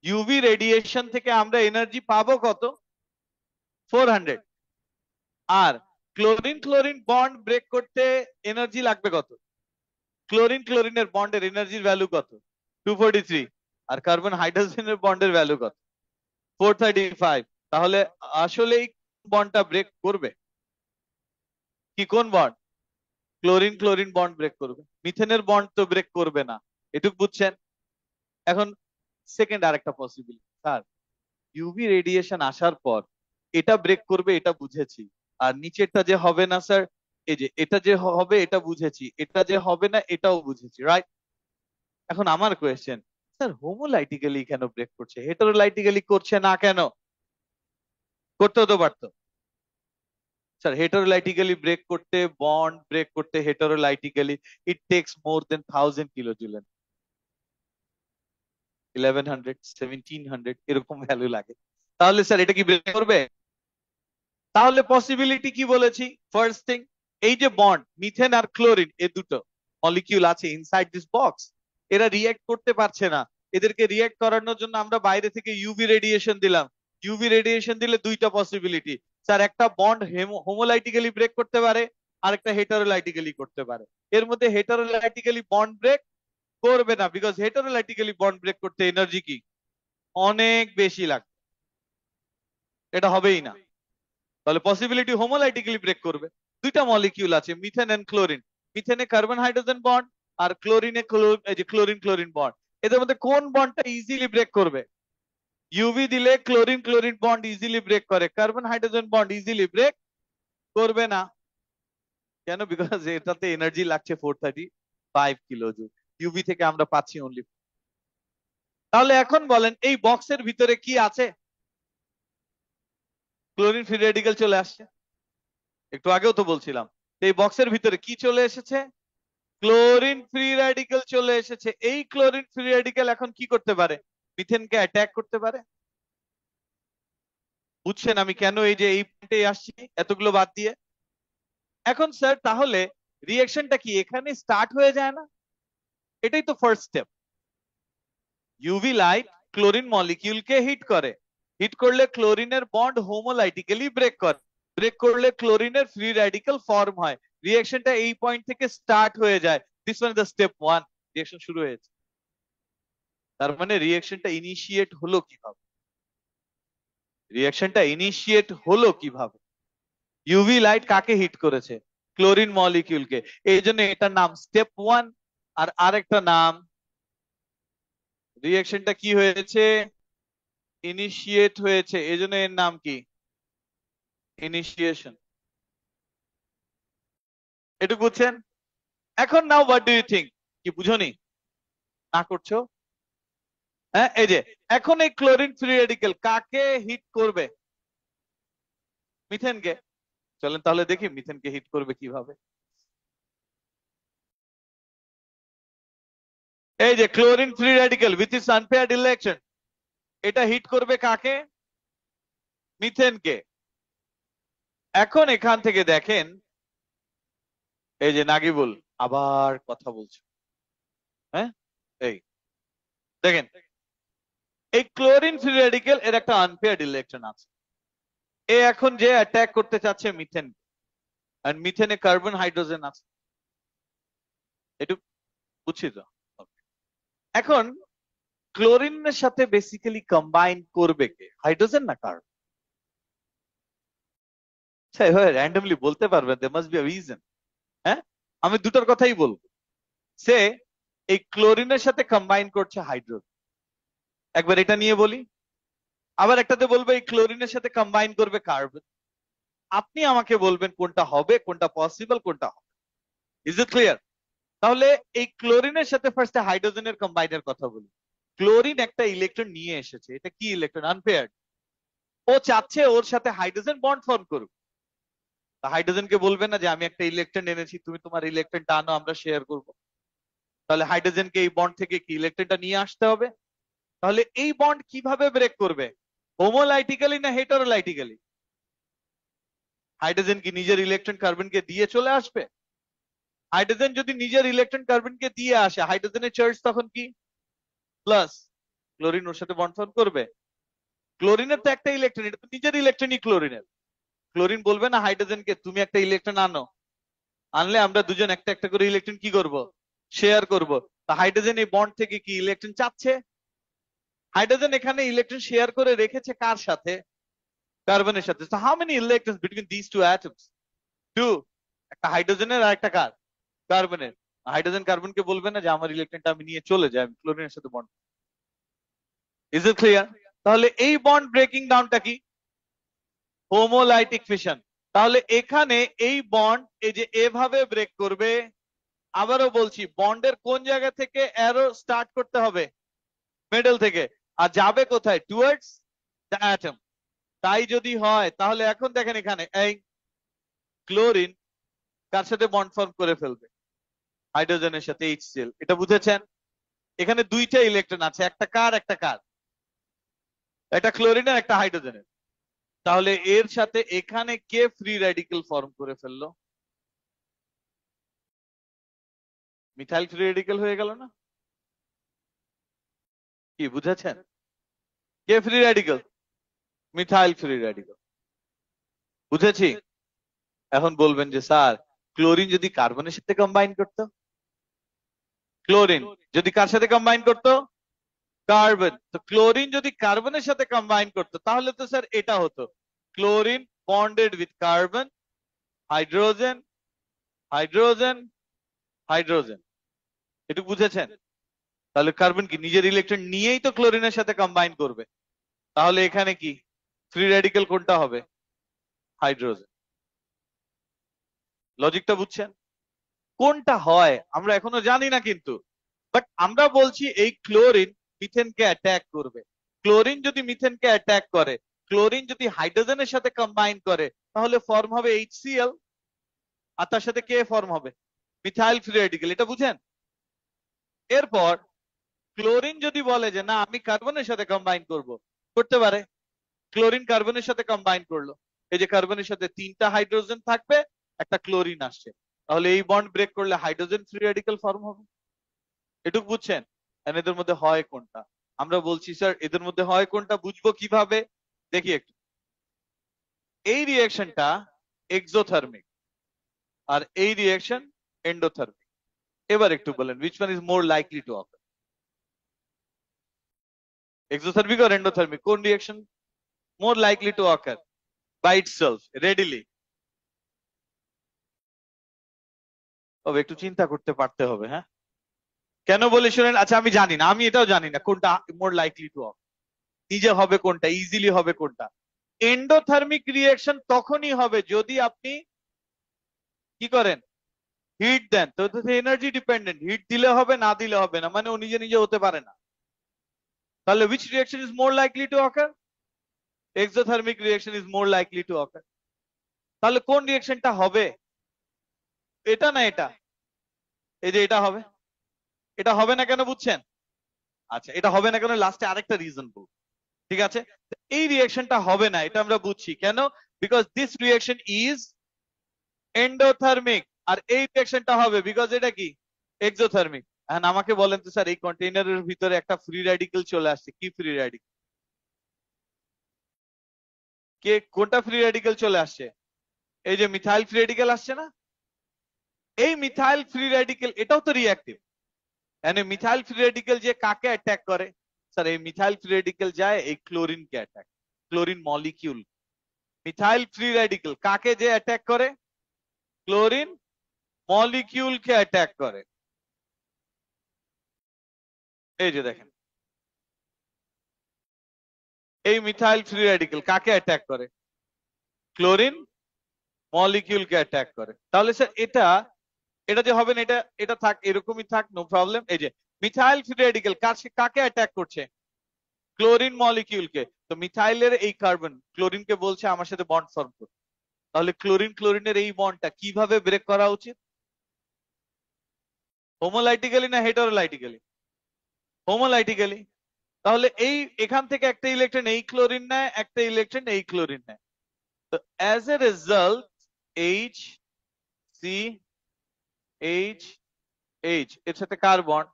ইউভি রেডিয়েশন থেকে আমরা এনার্জি পাবো কত? 400। আর ক্লোরিন ক্লোরিন বন্ড ব্রেক করতে এনার্জি লাগবে কত? ক্লোরিন ক্লোরিনের বন্ডের এনার্জির ভ্যালু কত? 243। আর কার্বন হাইড্রোজেনের বন্ডের ভ্যালু কত? 435। তাহলে আসলেই বন্ডটা ব্রেক করবে? কি কোন বন্ড? ক্লোরিন ক্লোরিন বন্ড ব্রেক করবে, মিথেনের বন্ড তো ব্রেক করবে না। এটুক বুঝছেন? এখন সেকেন্ড আরেকটা পসিবিলিটি, স্যার ইউভি রেডিয়েশন আসার পর এটা ব্রেক করবে, এটা বুঝেছি। আর নিচেরটা যে হবে না স্যার, এই যে এটা যে হবে এটা বুঝেছি, এটা যে হবে না এটাও বুঝেছি, রাইট? এখন আমার কোয়েশ্চেন, স্যার হোমোলাইটিক্যালি কেন ব্রেক করছে, হেটারোলাইটিক্যালি করছে না কেন? করতেও তো পারতো। স্যার হেটারোলাইটিক্যালি ব্রেক করতে, বন্ড ব্রেক করতে হেটারোলাইটিক্যালি, it takes more then 1000 kilojoule. 1100, 1700 এরকম ভ্যালু লাগে। তাহলে স্যার এটা কি ব্রেক করবে? তাহলে পসিবিলিটি কি বলেছি? ফার্স্ট থিং, এই যে বন্ড মিথেন আর ক্লোরিন, এ দুটো মলিকিউল আছে ইনসাইড দিস বক্স, এরা রিঅ্যাক্ট করতে পারছে না। এদেরকে রিঅ্যাক্ট করানোর জন্য আমরা বাইরে থেকে ইউভি রেডিয়েশন দিলাম। ইউভি রেডিয়েশন দিলে দুইটা পসিবিলিটি, স্যার একটা বন্ড হোমোলাইটিক্যালি ব্রেক করতে পারে, আর একটা হেটারোলাইটিক্যালি করতে পারে। এর মধ্যে হেটারোলাইটিক্যালি বন্ড ব্রেক করবে না, বিকজ হেটারোলাইটিক্যালি বন্ড ব্রেক করতে এনার্জি কি অনেক বেশি লাগবে, এটা হবেই না। তাহলে পসিবিলিটি হোমোলাইটিক্যালি ব্রেক করবে। দুইটা মলিকিউল আছে, মিথেন এন্ড ক্লোরিন। মিথেনে কার্বন হাইড্রোজেন বন্ড, আর ক্লোরিনে এই যে ক্লোরিন ক্লোরিন বন্ড। এদের মধ্যে কোন বন্ডটা ইজিলি ব্রেক করবে? ইউভি দিলে chlorine chlorine bond easily break করে, carbon hydrogen bond easily break করবে না। কেন? বিকজ এটাতে এনার্জি লাগছে 435 কিলোজুল, ইউভি থেকে আমরা পাচ্ছি অনলি। তাহলে এখন বলেন এই বক্সের ভিতরে কি আছে? ক্লোরিন ফ্রি রেডিক্যাল চলে আসছে, একটু আগেও তো বলছিলাম। এই বক্সের ভিতরে কি চলে এসেছে? ক্লোরিন ফ্রি রেডিক্যাল চলে এসেছে। এই ক্লোরিন ফ্রি রেডিক্যাল এখন কি করতে পারে? মিথেনকে অ্যাটাক করতে পারে। বুঝছেন আমি কেন এই যে এই পয়েন্টে আসছি এতগুলো বাদ দিয়ে? এখন স্যার তাহলে রিঅ্যাকশনটা কি এখানে স্টার্ট হয়ে যায় না? এটাই তো first step. UV light chlorine মলিকিউলকে হিট করে, হিট করলে ক্লোরিনের বন্ড হোমোলাইটিক্যালি ব্রেক করে, ব্রেক করলে ক্লোরিনের ফ্রি রেডিক্যাল ফর্ম হয়। রিঅ্যাকশনটা এই পয়েন্ট থেকে স্টার্ট হয়ে যায়। This one the step one. Reaction শুরু হয়েছে। তার মানে রিঅ্যাকশনটা ইনিশিয়েট হলো কিভাবে? রিঅ্যাকশনটা ইনিশিয়েট হলো কিভাবে? ইউভি লাইট কাকে হিট করেছে? ক্লোরিন মলিকিউলকে। এই জন্য এটার নাম স্টেপ ওয়ান। আর আরেকটা নাম, রিঅ্যাকশনটা কি হয়েছে? ইনিশিয়েট হয়েছে, এই জন্য এর নাম কি? ইনিশিয়েশন। এটুকু বুঝছেন? এখন now what do you think, কি বুঝোনি না করছো? হ্যাঁ, এই যে এখন এই ক্লোরিন ফ্রি রেডিকেল কাকে হিট করবে? মিথেনকে। চলেন তাহলে দেখি মিথেনকে হিট করবে কিভাবে। এই যে chlorine free radical with its unpaired electron, এটা হিট করবে কাকে? মিথেনকে। এখন এখান থেকে দেখেন, এই যে নাগিবুল আবার কথা বলছে। হ্যাঁ, এই দেখেন, এই ক্লোরিন ফ্রি রেডিকেল এর একটা আনপেয়ার্ড ইলেকট্রন আছে। এ এখন যে অ্যাটাক করতে চাচ্ছে মিথেন, আর মিথেনে কার্বন হাইড্রোজেন আছে, একটু বুঝছি তো? এখন ক্লোরিনের সাথে বেসিক্যালি কম্বাইন করবে কে, হাইড্রোজেন না কার্বন? র্যান্ডমলি বলতে পারবেন, they must be a reason. হ্যাঁ, আমি দুটোর কথাই বলবো। সে এই ক্লোরিনের সাথে কম্বাইন করছে হাইড্রোজেন, একবার এটা নিয়ে বলি। আবার একটাতে বলবো এই ক্লোরিনের সাথে কম্বাইন করবে কার্বন। আপনি আমাকে বলবেন কোনটা হবে, কোনটা পসিবল, কোনটা হবে। Is it clear? তাহলে এই ক্লোরিনের সাথে ফার্স্টে হাইড্রোজেনের কম্বাইনের কথা বলি। ক্লোরিন একটা ইলেকট্রন নিয়ে এসেছে, এটা কি ইলেকট্রন? আনপেয়ার্ড। ও চাচ্ছে ওর সাথে হাইড্রোজেন বন্ড ফর্ম করুক। হাইড্রোজেনকে বলবে না যে আমি একটা ইলেকট্রন এনেছি, তুমি তোমার ইলেকট্রনটা আনো, আমরা শেয়ার করব? তাহলে হাইড্রোজেনকে এই বন্ড থেকে কি ইলেকট্রনটা নিয়ে আসতে হবে। তাহলে এই বন্ড কিভাবে ব্রেক করবে? হোমোলাইটিক্যালি না হেটারোলাইটিক্যালি? হাইড্রোজেন কি নিজের ইলেকট্রন কার্বনকে দিয়ে চলে আসবে? হাইড্রোজেন যদি নিজের ইলেকট্রন কার্বনকে দিয়ে আসে, হাইড্রোজেনের চার্জ তখন কি? প্লাস। ক্লোরিন ওর সাথে বন্ড ফর্ম করবে? ক্লোরিনের তো একটা ইলেকট্রন, এটা তো নিজের ইলেকট্রনই ক্লোরিনের। ক্লোরিন বলবে না হাইড্রোজেনকে তুমি একটা ইলেকট্রন আনো, আনলে আমরা দুজন একটা একটা করে ইলেকট্রন কি করব? শেয়ার করব। তা হাইড্রোজেন এই বন্ড থেকে কি ইলেকট্রন চাচ্ছে? হাইড্রোজেন এখানে ইলেকট্রন শেয়ার করে রেখেছে কার সাথে? কার্বনের সাথে। So how many electrons between these two atoms? Two. একটা হাইড্রোজেনের আর একটা কার? কার্বনের। হাইড্রোজেন কার্বনকে বলবে না যে আমার ইলেকট্রনটা আমি নিয়ে চলে যাই, আমি ক্লোরিনের সাথে বন্ড। Is it clear? তাহলে এই বন্ড ব্রেকিং ডাউনটা কি? হোমোলাইটিক ফিশন। তাহলে এখানে এই বন্ড এই যে এভাবে ব্রেক করবে। আবারও বলছি, বন্ডের কোন জায়গা থেকে অ্যারো স্টার্ট করতে হবে? মিডল থেকে। আর যাবে কোথায়? Towards the atom. তাই যদি হয় তাহলে এখন দেখেন এখানে এই ক্লোরিন কার সাথে বন্ড ফর্ম করে ফেলবে? হাইড্রোজেনের সাথে HCl। এটা বুঝেছেন? এখানে দুইটা ইলেকট্রন আছে, একটা কার একটা কার? একটা ক্লোরিনের একটা হাইড্রোজেনের। তাহলে এর সাথে এখানে কে ফ্রি রেডিকেল ফর্ম করে ফেললো? মিথাইল ফ্রি রেডিকেল হয়ে গেল না? কি বুঝেছেন? কে free radical? Methyl free radical. বুঝেছি? এখন বলবেন যে স্যার, ক্লোরিন যদি কার্বনের সাথে কম্বাইন করতো? ক্লোরিন যদি কার সাথে কম্বাইন করতো? কার্বন। তো ক্লোরিন যদি কার্বনের সাথে কম্বাইন করতো তাহলে তো স্যার এটা হতো chlorine bonded with carbon, hydrogen, hydrogen, hydrogen. এটুকু বুঝেছেন? তাহলে কার্বন কি নিজের ইলেকট্রন নিয়েই তো ক্লোরিনের সাথে কম্বাইন করবে। তাহলে এখানে কি ফ্রি রেডিকেল কোনটা হবে? হাইড্রোজেন। লজিকটা বুঝছেন? কোনটা হয় আমরা এখনো জানি না কিন্তু, বাট আমরা বলছি এই ক্লোরিন মিথেনকে অ্যাটাক করবে। ক্লোরিন যদি মিথেনকে অ্যাটাক করে, ক্লোরিন যদি হাইড্রোজেনের সাথে কম্বাইন করে, তাহলে ফর্ম হবে HCl, আর তার সাথে কে ফর্ম হবে? Methyl free radical. এটা বুঝেন? এরপর ক্লোরিন যদি বলে যে না আমি কার্বনের সাথে কম্বাইন করব, করতে পারে। ক্লোরিন কার্বনের সাথে কম্বাইন করলো, এই যে কার্বনের সাথে তিনটা হাইড্রোজেন থাকবে, একটা ক্লোরিন আসছে, তাহলে এই বন্ড ব্রেক করলে হাইড্রোজেন ফ্রি রেডিকেল ফর্ম হবে। এটুকু বুঝছেন? এদের মধ্যে হয় কোনটা? আমরা বলছি স্যার এদের মধ্যে হয় কোনটা, বুঝবো কিভাবে? দেখি একটু। এই রিঅ্যাকশনটা এক্সোথার্মিক আর এই রিঅ্যাকশন এন্ডোথার্মিক। এবার একটু বলেন which one is more likely to occur? Exothermic or endothermic? কোন reaction more likely to occur by itself readily? তবে একটু চিন্তা করতে পারতে হবে। হ্যাঁ, কেন বলে শুনেন। আচ্ছা আমি জানি না, আমি এটাও জানি না কোনটা মোর লাইকলি টু অফ, নিজে হবে কোনটা, ইজিলি হবে কোনটা। এন্ডোথার্মিক রিঅ্যাকশন তখনই হবে যদি আপনি কি করেন? হিট দেন তো এনার্জি ডিপেন্ডেন্ট, হিট দিলে হবে না দিলে হবে না, মানে ও নিজে নিজে হতে পারে না। তাহলে which reaction is more likely to occur? Exothermic reaction is more likely to occur. তাহলে কোন রিঅ্যাকশনটা হবে, এটা না এটা? এই যে এটা হবে, এটা হবে না কেন বুঝছেন? আচ্ছা এটা হবে না কেন লাস্টে আরেকটা রিজন বলবো, ঠিক আছে? এই রিঅ্যাকশনটা হবে না এটা আমরা বুঝছি কেন, because this reaction is endothermic, আর এই রিঅ্যাকশনটা হবে বিকজ এটা কি এক্সোথার্মিক। এখন আমাকে বলেন তো স্যার, এই কন্টেইনারের ভিতরে একটা ফ্রি রেডিকেল চলে আসছে, কি ফ্রি রেডিকেল? কে কোনটা ফ্রি রেডিকেল চলে আসছে? এই যে মিথাইল ফ্রি রেডিকেল আসছে না, এই মিথাইল ফ্রি রেডিকেল এটাও তো রিঅ্যাক্টিভ। মানে মিথাইল ফ্রি রেডিকেল যে কাকে অ্যাটাক করে? স্যার এই মিথাইল ফ্রি রেডিকেল যায় এই ক্লোরিন কে attack, chlorine molecule. Methyl free radical কাকে যে অ্যাটাক করে? ক্লোরিন মলিকিউল কে অ্যাটাক করে। এই যে দেখেন, এই মিথাইল ফ্রি রেডিকেল কাকে অ্যাটাক করে? ক্লোরিন মলিকিউল কে অ্যাটাক করে। তাহলে স্যার এটা এটা যে হবে না, এটা এটা থাক, এরকমই থাক, নো প্রবলেম। এই যে মিথাইল ফ্রি রেডিকেল কাকে অ্যাটাক করছে? ক্লোরিন মলিকিউলকে। তো মিথাইলের এই কার্বন ক্লোরিনকে বলছে আমার সাথে বন্ড ফর্ম করতে, তাহলে ক্লোরিন ক্লোরিনের এই বন্ডটা কিভাবে ব্রেক করা উচিত? হোমোলাইটিক্যালি না হেটারোলাইটিক্যালি? হোমোলাইটিক্যালি। তাহলে এই এখান থেকে একটা ইলেকট্রন এই ক্লোরিন নেয়, একটা ইলেকট্রন এই ক্লোরিন নেয়। তো as a result H C H H এর সাথে কার বন্ড?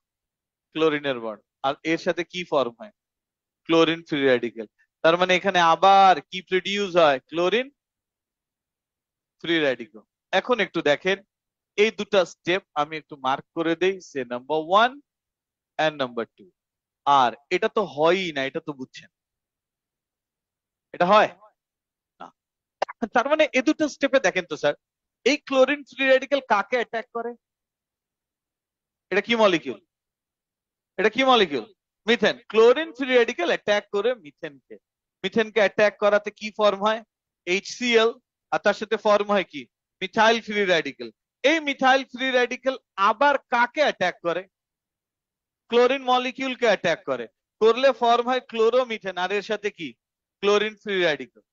ক্লোরিনের বন্ড। আর এর সাথে কি ফর্ম হয়? Chlorine free radical. তার মানে এখানে আবার কি প্রডিউস হয়? Chlorine free radical. এখন একটু দেখেন এই দুটা স্টেপ আমি একটু মার্ক করে দেই, সে নাম্বার 1 এন্ড নাম্বার 2। আর এটা তো হয়ই না, এটা তো বুঝছেন, এটা হয় না। তার মানে এই দুটো স্টেপে দেখেন তো স্যার, এই ক্লোরিন ফ্রি রেডিকেল কাকে অ্যাটাক করে? এটা কি মলিকিউল? এটা কি molecule? Methane. Chlorine free radical attack করে মিথেনকে। মিথেনকে অ্যাটাক করাতে কি ফর্ম হয়? HCl। আর তার সাথে ফর্ম হয় কি? Methyl free radical. এই মিথাইল ফ্রি রেডিকেল আবার কাকে অ্যাটাক করে? ক্লোরিন মলিকিউলকে অ্যাটাক করে, করলে ফর্ম হয় ক্লোরোমিথেন, আর এর সাথে কি? Chlorine free radical.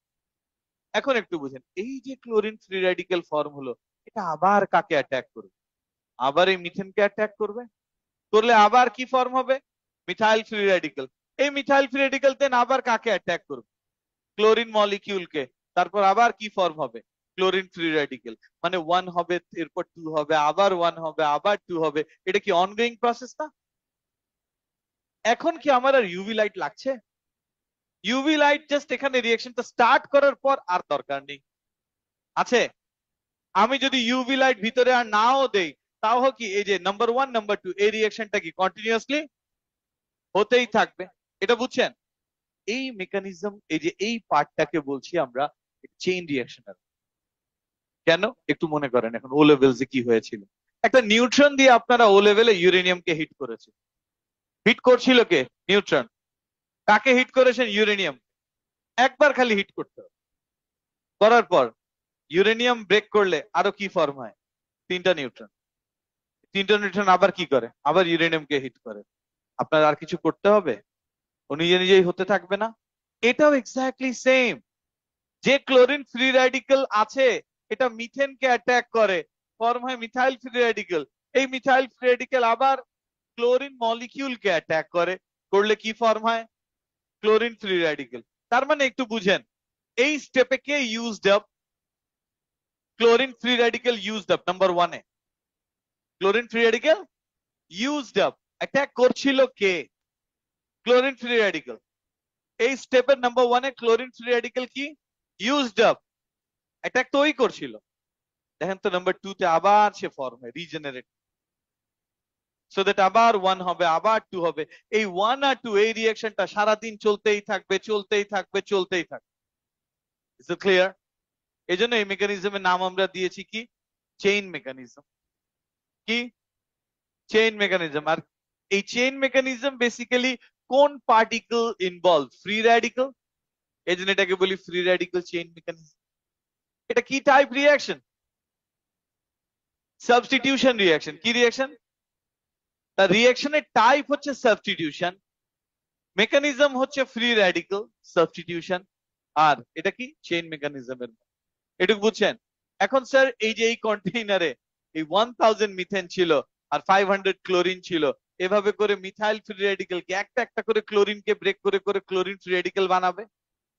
এখন একটু বুঝেন, এই যে ক্লোরিন ফ্রি রেডিকেল ফর্ম হলো, এটা আবার কাকে অ্যাটাক করবে? আবার এই মিথেনকে অ্যাটাক করবে, করলে আবার কি ফর্ম হবে? Methyl free radical. এই মিথাইল ফ্রি রেডিকেল দেন আবার কাকে অ্যাটাক করবে? ক্লোরিন মলিকিউলকে। তারপর আবার কি ফর্ম হবে? Chlorine free radical. মানে 1 হবে, এরপর 2 হবে, আবার 1 হবে, আবার 2 হবে। এটা কি অনগোয়িং প্রসেস না? এখন কি আমার আর ইউভি লাইট লাগছে? ইউভি লাইট জাস্ট এখানে রিঅ্যাকশনটা স্টার্ট করার পর আর দরকার নেই। আছে? আমি যদি ইউভি লাইট ভিতরে আর নাও দেই, তাও কি এই যে নাম্বার 1 নাম্বার 2 এই রিঅ্যাকশনটা কি কন্টিনিউয়াসলি হতেই থাকবে? এটা বুঝছেন? এই মেকানিজম, এই যে এই পার্টটাকে বলছি আমরা চেইন রিঅ্যাকশন। কেন একটু মনে করেন, এখন ও লেভেলসে কি হয়েছিল? একটা নিউট্রন দিয়ে আপনারা ও লেভেলে ইউরেনিয়ামকে হিট করেছে। হিট করছিল কে? নিউট্রন। কাকে হিট করেছেন? ইউরেনিয়াম। একবার খালি হিট করতে হবে, করার পর ইউরেনিয়াম ব্রেক করলে আরো কি ফর্ম হয়? 3টা নিউট্রন। 3টা নিউট্রন আবার কি করে? আবার ইউরেনিয়ামকে হিট করে। আপনার আর কিছু করতে হবে? ও নিজে নিজেই হতে থাকবে না? এটাও এক্স্যাক্টলি সেম। যে ক্লোরিন ফ্রি রেডিকেল আছে, এটা মিথেনকে অ্যাটাক করে, ফর্ম হয় মিথাইল ফ্রি রেডিকেল। এই মিথাইল ফ্রি রেডিকেল আবার ক্লোরিন মলিকিউলকে অ্যাটাক করে, করলে কি ফর্ম হয়? Chlorine free radical. তার মানে একটু বুঝেন, এই স্টেপে কে used up? Chlorine free radical used up number 1 এ। Chlorine free radical used up. Attack করছিল কে? Chlorine free radical. এই স্টেপের নাম্বার 1 এ ক্লোরিন ফ্রি রেডিকেল কি ইউজড আপ, অ্যাটাক তো ওই করছিল। দেখেন তো নাম্বার 2 তে আবার সে ফর্ম হয় রিজেনারেট, সো দ্যাট আবার 1 হবে, আবার 2 হবে। এই 1 আর 2 এই রিঅ্যাকশনটা সারাদিন চলতেই থাকবে, চলতেই থাকবে, চলতেই থাকবে। Is it clear? এই জন্য এই মেকানিজমের নাম আমরা দিয়েছি কি? Chain mechanism. কি? Chain mechanism. আর এই চেইন মেকানিজম বেসিক্যালি কোন পার্টিকেল ইনভলভ? Free radical. এই জন্য এটাকে বলি ফ্রি রেডিকেল চেইন মেকানিজম। এটা কি টাইপ রিঅ্যাকশন? Substitution reaction. কি রিঅ্যাকশন? তার রিঅ্যাকশনের টাইপ হচ্ছে সাবস্টিটিউশন, মেকানিজম হচ্ছে ফ্রি রেডিক্যাল সাবস্টিটিউশন, আর এটা কি চেইন মেকানিজমের। এটুকু বুঝছেন? এখন স্যার এই যে এই কন্টেইনারে এই 1000 মিথেন ছিল আর 500 ক্লোরিন ছিল, এভাবে করে মিথাইল ফ্রি রেডিক্যালকে একটা একটা করে ক্লোরিনকে ব্রেক করে করে ক্লোরিন ফ্রি রেডিক্যাল বানাবে।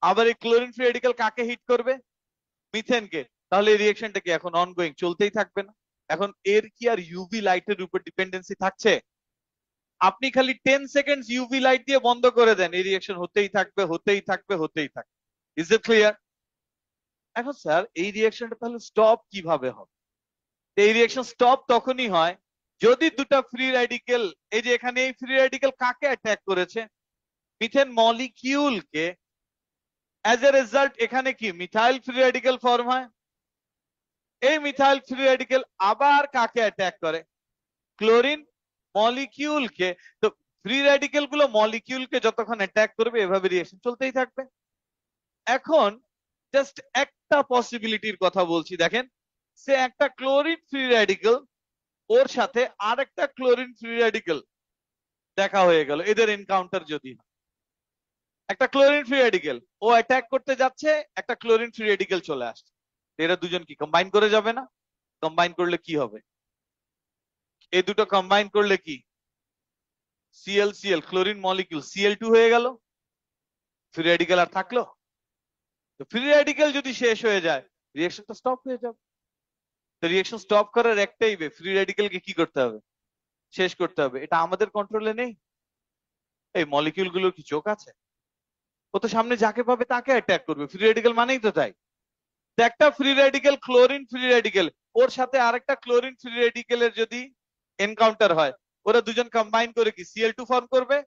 আবার এই ক্লোরিন ফ্রি রেডিক্যাল কাকে হিট করবে? মিথেনকে। তাহলে এই রিঅ্যাকশনটা কি এখন অনগোয়িং, চলতেই থাকবে না? এখন এর কি আর ইউভি লাইটের উপর ডিপেন্ডেন্সি থাকছে? আপনি খালি 10 সেকেন্ড ইউভি লাইট দিয়ে বন্ধ করে দেন, এই রিঅ্যাকশন হতেই থাকবে হতেই থাকবে হতেই থাকবে। Is it clear? এখন স্যার এই রিঅ্যাকশনটা তাহলে স্টপ কিভাবে হবে? এই রিঅ্যাকশন স্টপ তখনই হয় যদি দুটো ফ্রি রেডিক্যাল, এই যে এখানে এই ফ্রি রেডিক্যাল কাকে অ্যাটাক করেছে? মিথেন মলিকিউলকে। অ্যাজ এ রেজাল্ট এখানে কি মিথাইল ফ্রি রেডিক্যাল ফর্ম হয়। এই মিথাইল ফ্রি রেডিক্যাল আবার কাকে অ্যাটাক করে? ক্লোরিন মলিকিউলকে। তো ফ্রি রেডিক্যাল গুলো মলিকিউলকে যতক্ষণ অ্যাটাক করবে এভাবে রিঅ্যাকশন চলতেই থাকবে। এখন জাস্ট একটা পসিবিলিটির কথা বলছি, দেখেন, সে একটা ক্লোরিন ফ্রি রেডিক্যাল ওর সাথে আরেকটা ক্লোরিন ফ্রি রেডিক্যাল দেখা হয়ে গেল, এদের এনকাউন্টার যদি হয়। একটা ক্লোরিন ফ্রি রেডিক্যাল ও অ্যাটাক করতে যাচ্ছে, একটা ক্লোরিন ফ্রি রেডিক্যাল চলে আসছে, এরা দুজন কি কম্বাইন করে যাবে না? কম্বাইন করলে কি হবে? এই দুটো কম্বাইন করলে কি সিএল ক্লোরিন মলিকিউল Cl2 হয়ে গেল, ফ্রি রেডিক্যাল আর থাকলো? তো ফ্রি রেডিক্যাল যদি শেষ হয়ে যায় রিঅ্যাকশনটা স্টপ হয়ে যাবে। তো রিঅ্যাকশন স্টপ করার একটাই ওয়ে, ফ্রি রেডিক্যালকে কি করতে হবে? শেষ করতে হবে। এটা আমাদের কন্ট্রোলে নেই। এই মলিকিউল গুলোর কি চোখ আছে? ও তো সামনে যাকে পাবে তাকে অ্যাটাক করবে, ফ্রি রেডিক্যাল মানেই তো তাই। তো একটা free radical chlorine free radical ওর সাথে আরেকটা ক্লোরিন ফ্রি রেডিক্যালের যদি এনকাউন্টার হয়, ওরা দুজন কম্বাইন করে কি Cl2 ফর্ম করবে।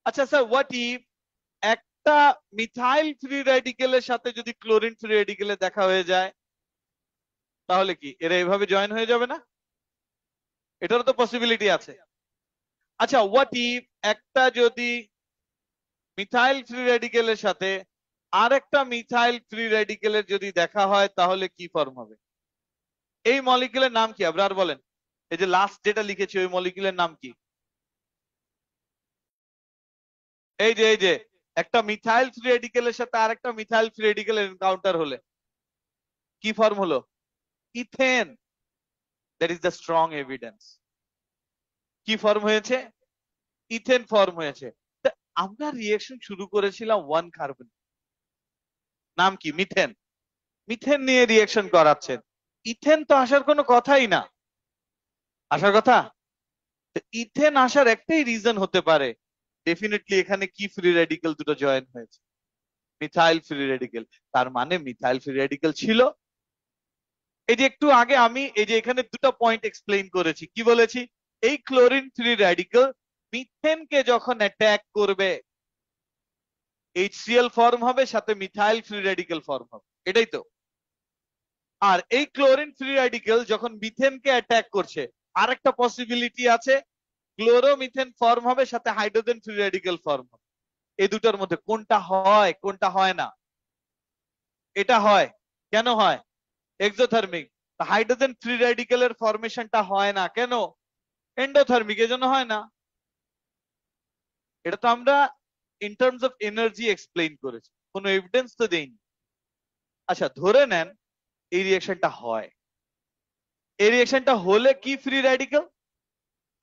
আচ্ছা স্যার, হোয়াট ইফ একটা মিথাইল ফ্রি রেডিক্যালের সাথে যদি ক্লোরিন ফ্রি রেডিক্যালে দেখা হয়ে যায়, তাহলে কি এরা এভাবে জয়েন হয়ে যাবে না? এটারও তো পসিবিলিটি আছে। আচ্ছা, হোয়াট ইফ একটা যদি মিথাইল ফ্রি রেডিক্যালের সাথে আরেকটা মিথাইল ফ্রি রেডিক্যালের যদি দেখা হয়, তাহলে কি ফর্ম হবে? এই মলিকিউলের নাম কি আপনার বলেন? এই যে লাস্ট যেটা লিখেছি ওই মলিকিউলের নাম কি? এই যে একটা মিথাইল ফ্রি রেডিক্যালের সাথে আরেকটা মিথাইল ফ্রি রেডিক্যালের এনকাউন্টার হলে কি ফর্ম হলো? Ethane. That is the strong evidence. কি ফর্ম হয়েছে? ইথেন ফর্ম হয়েছে। তা আমরা রিঅ্যাকশন শুরু করেছিলাম 1 কার্বন, নাম কি? মিথেন। মিথেন নিয়ে রিঅ্যাকশন করাচ্ছেন, ইথেন তো আসার কোনো কথাই না। আসার কথা? ইথেন আসার একটাই রিজন হতে পারে, ডেফিনেটলি এখানে কি ফ্রি রেডিক্যাল দুটো জয়েন হয়েছে, মিথাইল ফ্রি রেডিক্যাল। তার মানে মিথাইল ফ্রি রেডিক্যাল ছিল। এই যে একটু আগে আমি এই যে এখানে দুটো পয়েন্ট এক্সপ্লেইন করেছি, কি বলেছি? এই ক্লোরিন ফ্রি রেডিক্যাল মিথেনকে যখন অ্যাটাক করবে HCl ফর্ম হবে, সাথে মিথাইল ফ্রি রেডিক্যাল ফর্ম হবে, এটাই তো। আর এই ক্লোরিন ফ্রি রেডিক্যাল যখন মিথেনকে অ্যাটাক করছে, আরেকটা পসিবিলিটি আছে, ক্লোরোমিথেন ফর্ম হবে, সাথে হাইড্রোজেন ফ্রি রেডিক্যাল ফর্ম হবে। এই দুটোর মধ্যে কোনটা হয় কোনটা হয় না? এটা হয়। কেন হয়? এক্সোথার্মিক। হাইড্রোজেন ফ্রি রেডিক্যালের ফরমেশনটা হয় না কেন? এন্ডোথার্মিক, এজন্য হয় না। এটা তো আমরা in terms of energy explain করেছি, কোনো এভিডেন্স তো দেইনি। আচ্ছা, ধরে নেন এই রিঅ্যাকশনটা হয়, এই রিঅ্যাকশনটা হলে কি ফ্রি রেডিক্যাল?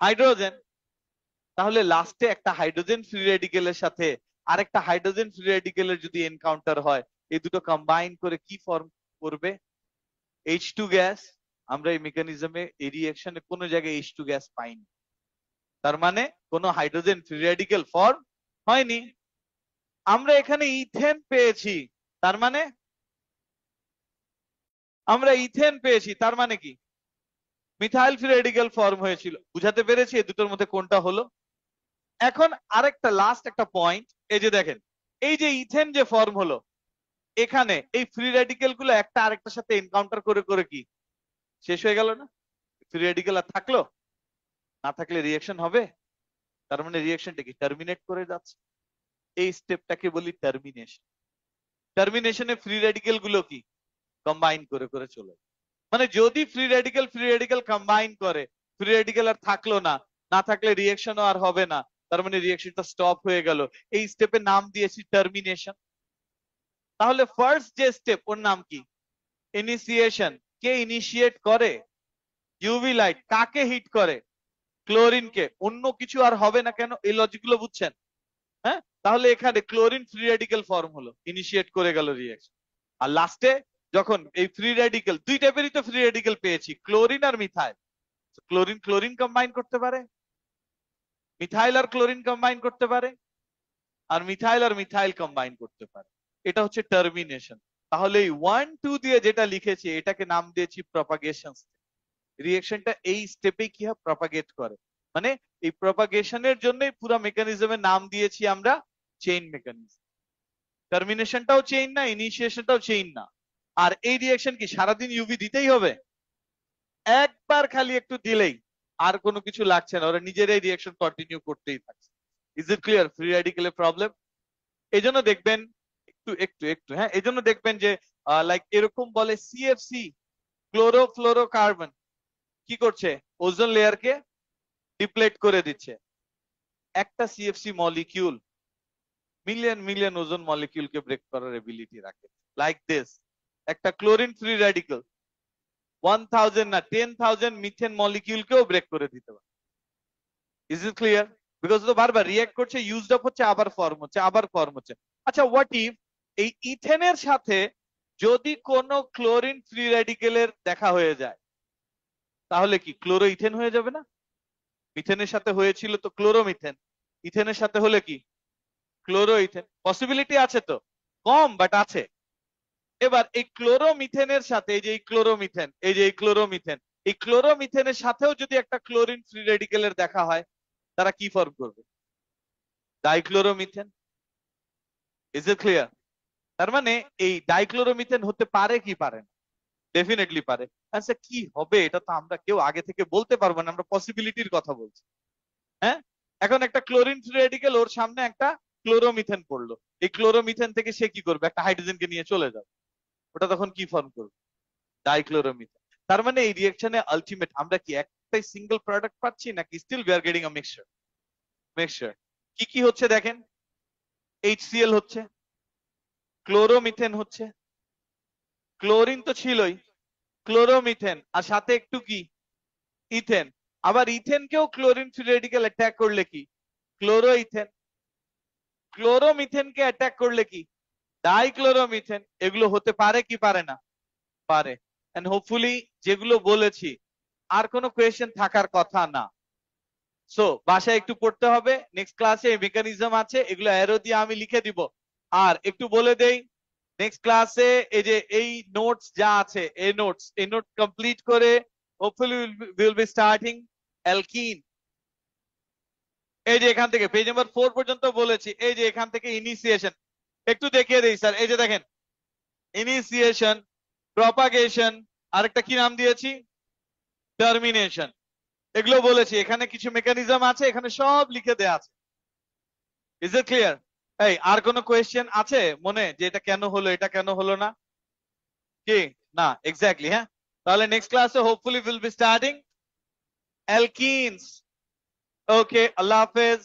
হাইড্রোজেন। তাহলে লাস্টে একটা হাইড্রোজেন ফ্রি রেডিক্যালের সাথে আরেকটা হাইড্রোজেন ফ্রি রেডিক্যালের যদি এনকাউন্টার হয়, এই দুটো কম্বাইন করে কি ফর্ম করবে? H2 gas. আমরা এই মেকানিজমে এই রিঅ্যাকশনে কোনো জায়গায় H2 গ্যাস পাইনি, তার মানে কোনো হাইড্রোজেন ফ্রি রেডিক্যাল ফর্ম হয়নি। আমরা এখানে ইথেন পেয়েছি, তার মানে আমরা ইথেন পেয়েছি, তার মানে কি মিথাইল ফ্রি রেডিক্যাল ফর্ম হয়েছিল। বুঝাতে পেরেছি এই দুটোর মধ্যে কোনটা হলো? এখন আরেকটা লাস্ট একটা পয়েন্ট, এই যে দেখেন, এই যে ইথেন যে ফর্ম হলো, এখানে এই ফ্রি রেডিক্যাল গুলো একটা আরেকটার সাথে এনকাউন্টার করে করে কি শেষ হয়ে গেল না? ফ্রি রেডিক্যাল আর থাকলো না? থাকলে রিঅ্যাকশন হবে, তার মানে রিঅ্যাকশনটা কি টার্মিনেট করে যাচ্ছে। এই স্টেপটাকে বলি টার্মিনেশন। টার্মিনেশনে ফ্রি রেডিক্যাল গুলো কি কম্বাইন করে করে চলে। মানে যদি ফ্রি রেডিকেল কম্বাইন করে, ফ্রি রেডিকেল আর থাকলো না, না থাকলে রিয়েকশনও আর হবে না, তার মানে রিয়েকশনটা স্টপ হয়ে গেল। এই স্টেপের নাম দিয়েছি টার্মিনেশন। তাহলে ফার্স্ট যে স্টেপ ওর নাম কি? ইনিশিয়েশন। কে ইনিশিয়েট করে? UV light. কাকে হিট করে? ক্লোরিনকে। অন্য কিছু আর হবে না কেন? এই লজিক গুলো বুঝছেন? হ্যাঁ, তাহলে এখানে ক্লোরিন ফ্রি রেডিকেল ফর্ম হলো, ইনিশিয়েট করে গেল রিঅ্যাকশন। আর লাস্টে যখন এই ফ্রি রেডিকেল, দুই টাইপেরই তো ফ্রি রেডিকেল পেয়েছি, ক্লোরিন আর মিথাইল। ক্লোরিন ক্লোরিন কম্বাইন করতে পারে, মিথাইল আর ক্লোরিন কম্বাইন করতে পারে, আর মিথাইল কম্বাইন করতে পারে। এটা হচ্ছে টার্মিনেশন। তাহলে এই 1 2 দিয়ে যেটা লিখেছি এটাকে নাম দিয়েছি প্রপাগেশন। রিঅ্যাকশনটা এই স্টেপে কি হয়? প্রপাগেট করে। মানে এই প্রপাগেশনের জন্যই পুরো মেকানিজমের নাম দিয়েছি আমরা চেইন মেকানিজম। টার্মিনেশনটাও চেইন না, ইনিশিয়েশনটাও চেইন না। আর এই রিঅ্যাকশন কি সারাদিন ইউভি দিতেই হবে? একবার খালি একটু দিলেই আর কোনো কিছু লাগছে না, ওরা নিজেরাই রিঅ্যাকশন কন্টিনিউ করতেই থাকছে। Is it clear? ফ্রি রেডিকেলের প্রবলেম। এই জন্য দেখবেন একটু একটু একটু হ্যাঁ, এই জন্য দেখবেন যে লাইক এরকম বলে সিএফসি, ক্লোরোফ্লোরোকার্বন কি করছে? ওজোন লেয়ারকে ডিপ্লেট করে দিচ্ছে। একটা CFC molecule million million ozone মলিকিউলকে ব্রেক করার এবিলিটি রাখে। লাইক দিস, একটা ক্লোরিন ফ্রি রেডিকেল 1000 না 10,000 মিথেন মলিকিউলকেও ব্রেক করে দিতে পারে। Is it clear? বিকজ তো বারবার রিঅ্যাক্ট করছে, ইউজড আপ হচ্ছে, আবার ফর্ম হচ্ছে, আবার ফর্ম হচ্ছে। আচ্ছা, হোয়াট ইফ এই ইথেনের সাথে যদি কোনো ক্লোরিন ফ্রি রেডিকেলের দেখা হয়ে যায়, তাহলে কি ক্লোরো ইথেন হয়ে যাবে না? মিথেনের সাথে হয়েছিল তো ক্লোরোমিথেন, ইথেনের সাথে হলে কি ক্লোরো ইথেন? পসিবিলিটি আছে তো, কম বাট আছে। এবার এই ক্লোরোমিথেনের সাথে এই যে এই ক্লোরোমিথেন, এই যে এই ক্লোরোমিথেন, এই ক্লোরোমিথেনের সাথেও যদি একটা ক্লোরিন ফ্রি রেডিকেলের দেখা হয়, তারা কি ফর্ম করবে? ডাইক্লোরোমিথেন। Is it clear? তার মানে এই ডাইক্লোরোমিথেন হতে পারে কি পারে না? ডেফিনেটলি পারে। আচ্ছা, কি হবে এটা তো আমরা কেউ আগে থেকে বলতে পারবো না, আমরা পসিবিলিটির কথা বলছি। হ্যাঁ, এখন একটা ক্লোরিন ফ্রি রেডিকেল, ওর সামনে একটা ক্লোরোমিথেন পড়লো, এই ক্লোরোমিথেন থেকে সে কি করবে? একটা হাইড্রোজেনকে নিয়ে চলে যাবে, ওটা তখন কি ফর্ম করবে? ডাইক্লোরোমিথেন। তার মানে এই রিঅ্যাকশনে আলটিমেট আমরা কি একটাই সিঙ্গেল প্রোডাক্ট পাচ্ছি নাকি still we are getting a mixture? Mixture. কি কি হচ্ছে দেখেন, HCl হচ্ছে, ক্লোরোমিথেন হচ্ছে, ক্লোরিন তো ছিলই, ক্লোরোমিথেন, আর সাথে একটু কি ইথেন। আবার ইথেনকেও ক্লোরিন ফ্রি রেডিকেল অ্যাটাক করলে কি ক্লোরো ইথেন, ক্লোরোমিথেনকে অ্যাটাক করলে কি ডাইক্লোরোমিথেন। এগুলো হতে পারে কি পারে না? পারে। এন্ড হোপফুলি যেগুলো বলেছি আর কোনো কোয়েশ্চেন থাকার কথা না। সো বাসায় একটু পড়তে হবে, নেক্সট ক্লাসে মেকানিজম আছে, এগুলো অ্যারো দিয়ে আমি লিখে দিব। আর একটু বলে দেই, নেক্সট ক্লাসে এই যে এই নোটস যা আছে, এই নোট কমপ্লিট করে hopefully will be starting alkyne. এই যে এখান থেকে পেজ নাম্বার 4 পর্যন্ত বলেছি, এই যে এখান থেকে ইনিশিয়েশন একটু দেখিয়ে দেই স্যার। এই যে দেখেন, ইনিশিয়েশন, প্রপাগেশন, আরেকটা কি নাম দিয়েছি? টার্মিনেশন। এগুলো বলেছি, এখানে কিছু মেকানিজম আছে, এখানে সব লিখে দেয়া আছে। Is it clear? এই আর কোনো কোয়েশ্চেন আছে মনে, যে এটা কেন হলো, এটা কেন হলো না? কি না? এক্স্যাক্টলি, হ্যাঁ। তাহলে নেক্সট ক্লাসে হোপফুলি উইল বি স্টার্টিং অ্যালকিনস। ওকে, আল্লাহ হাফেজ।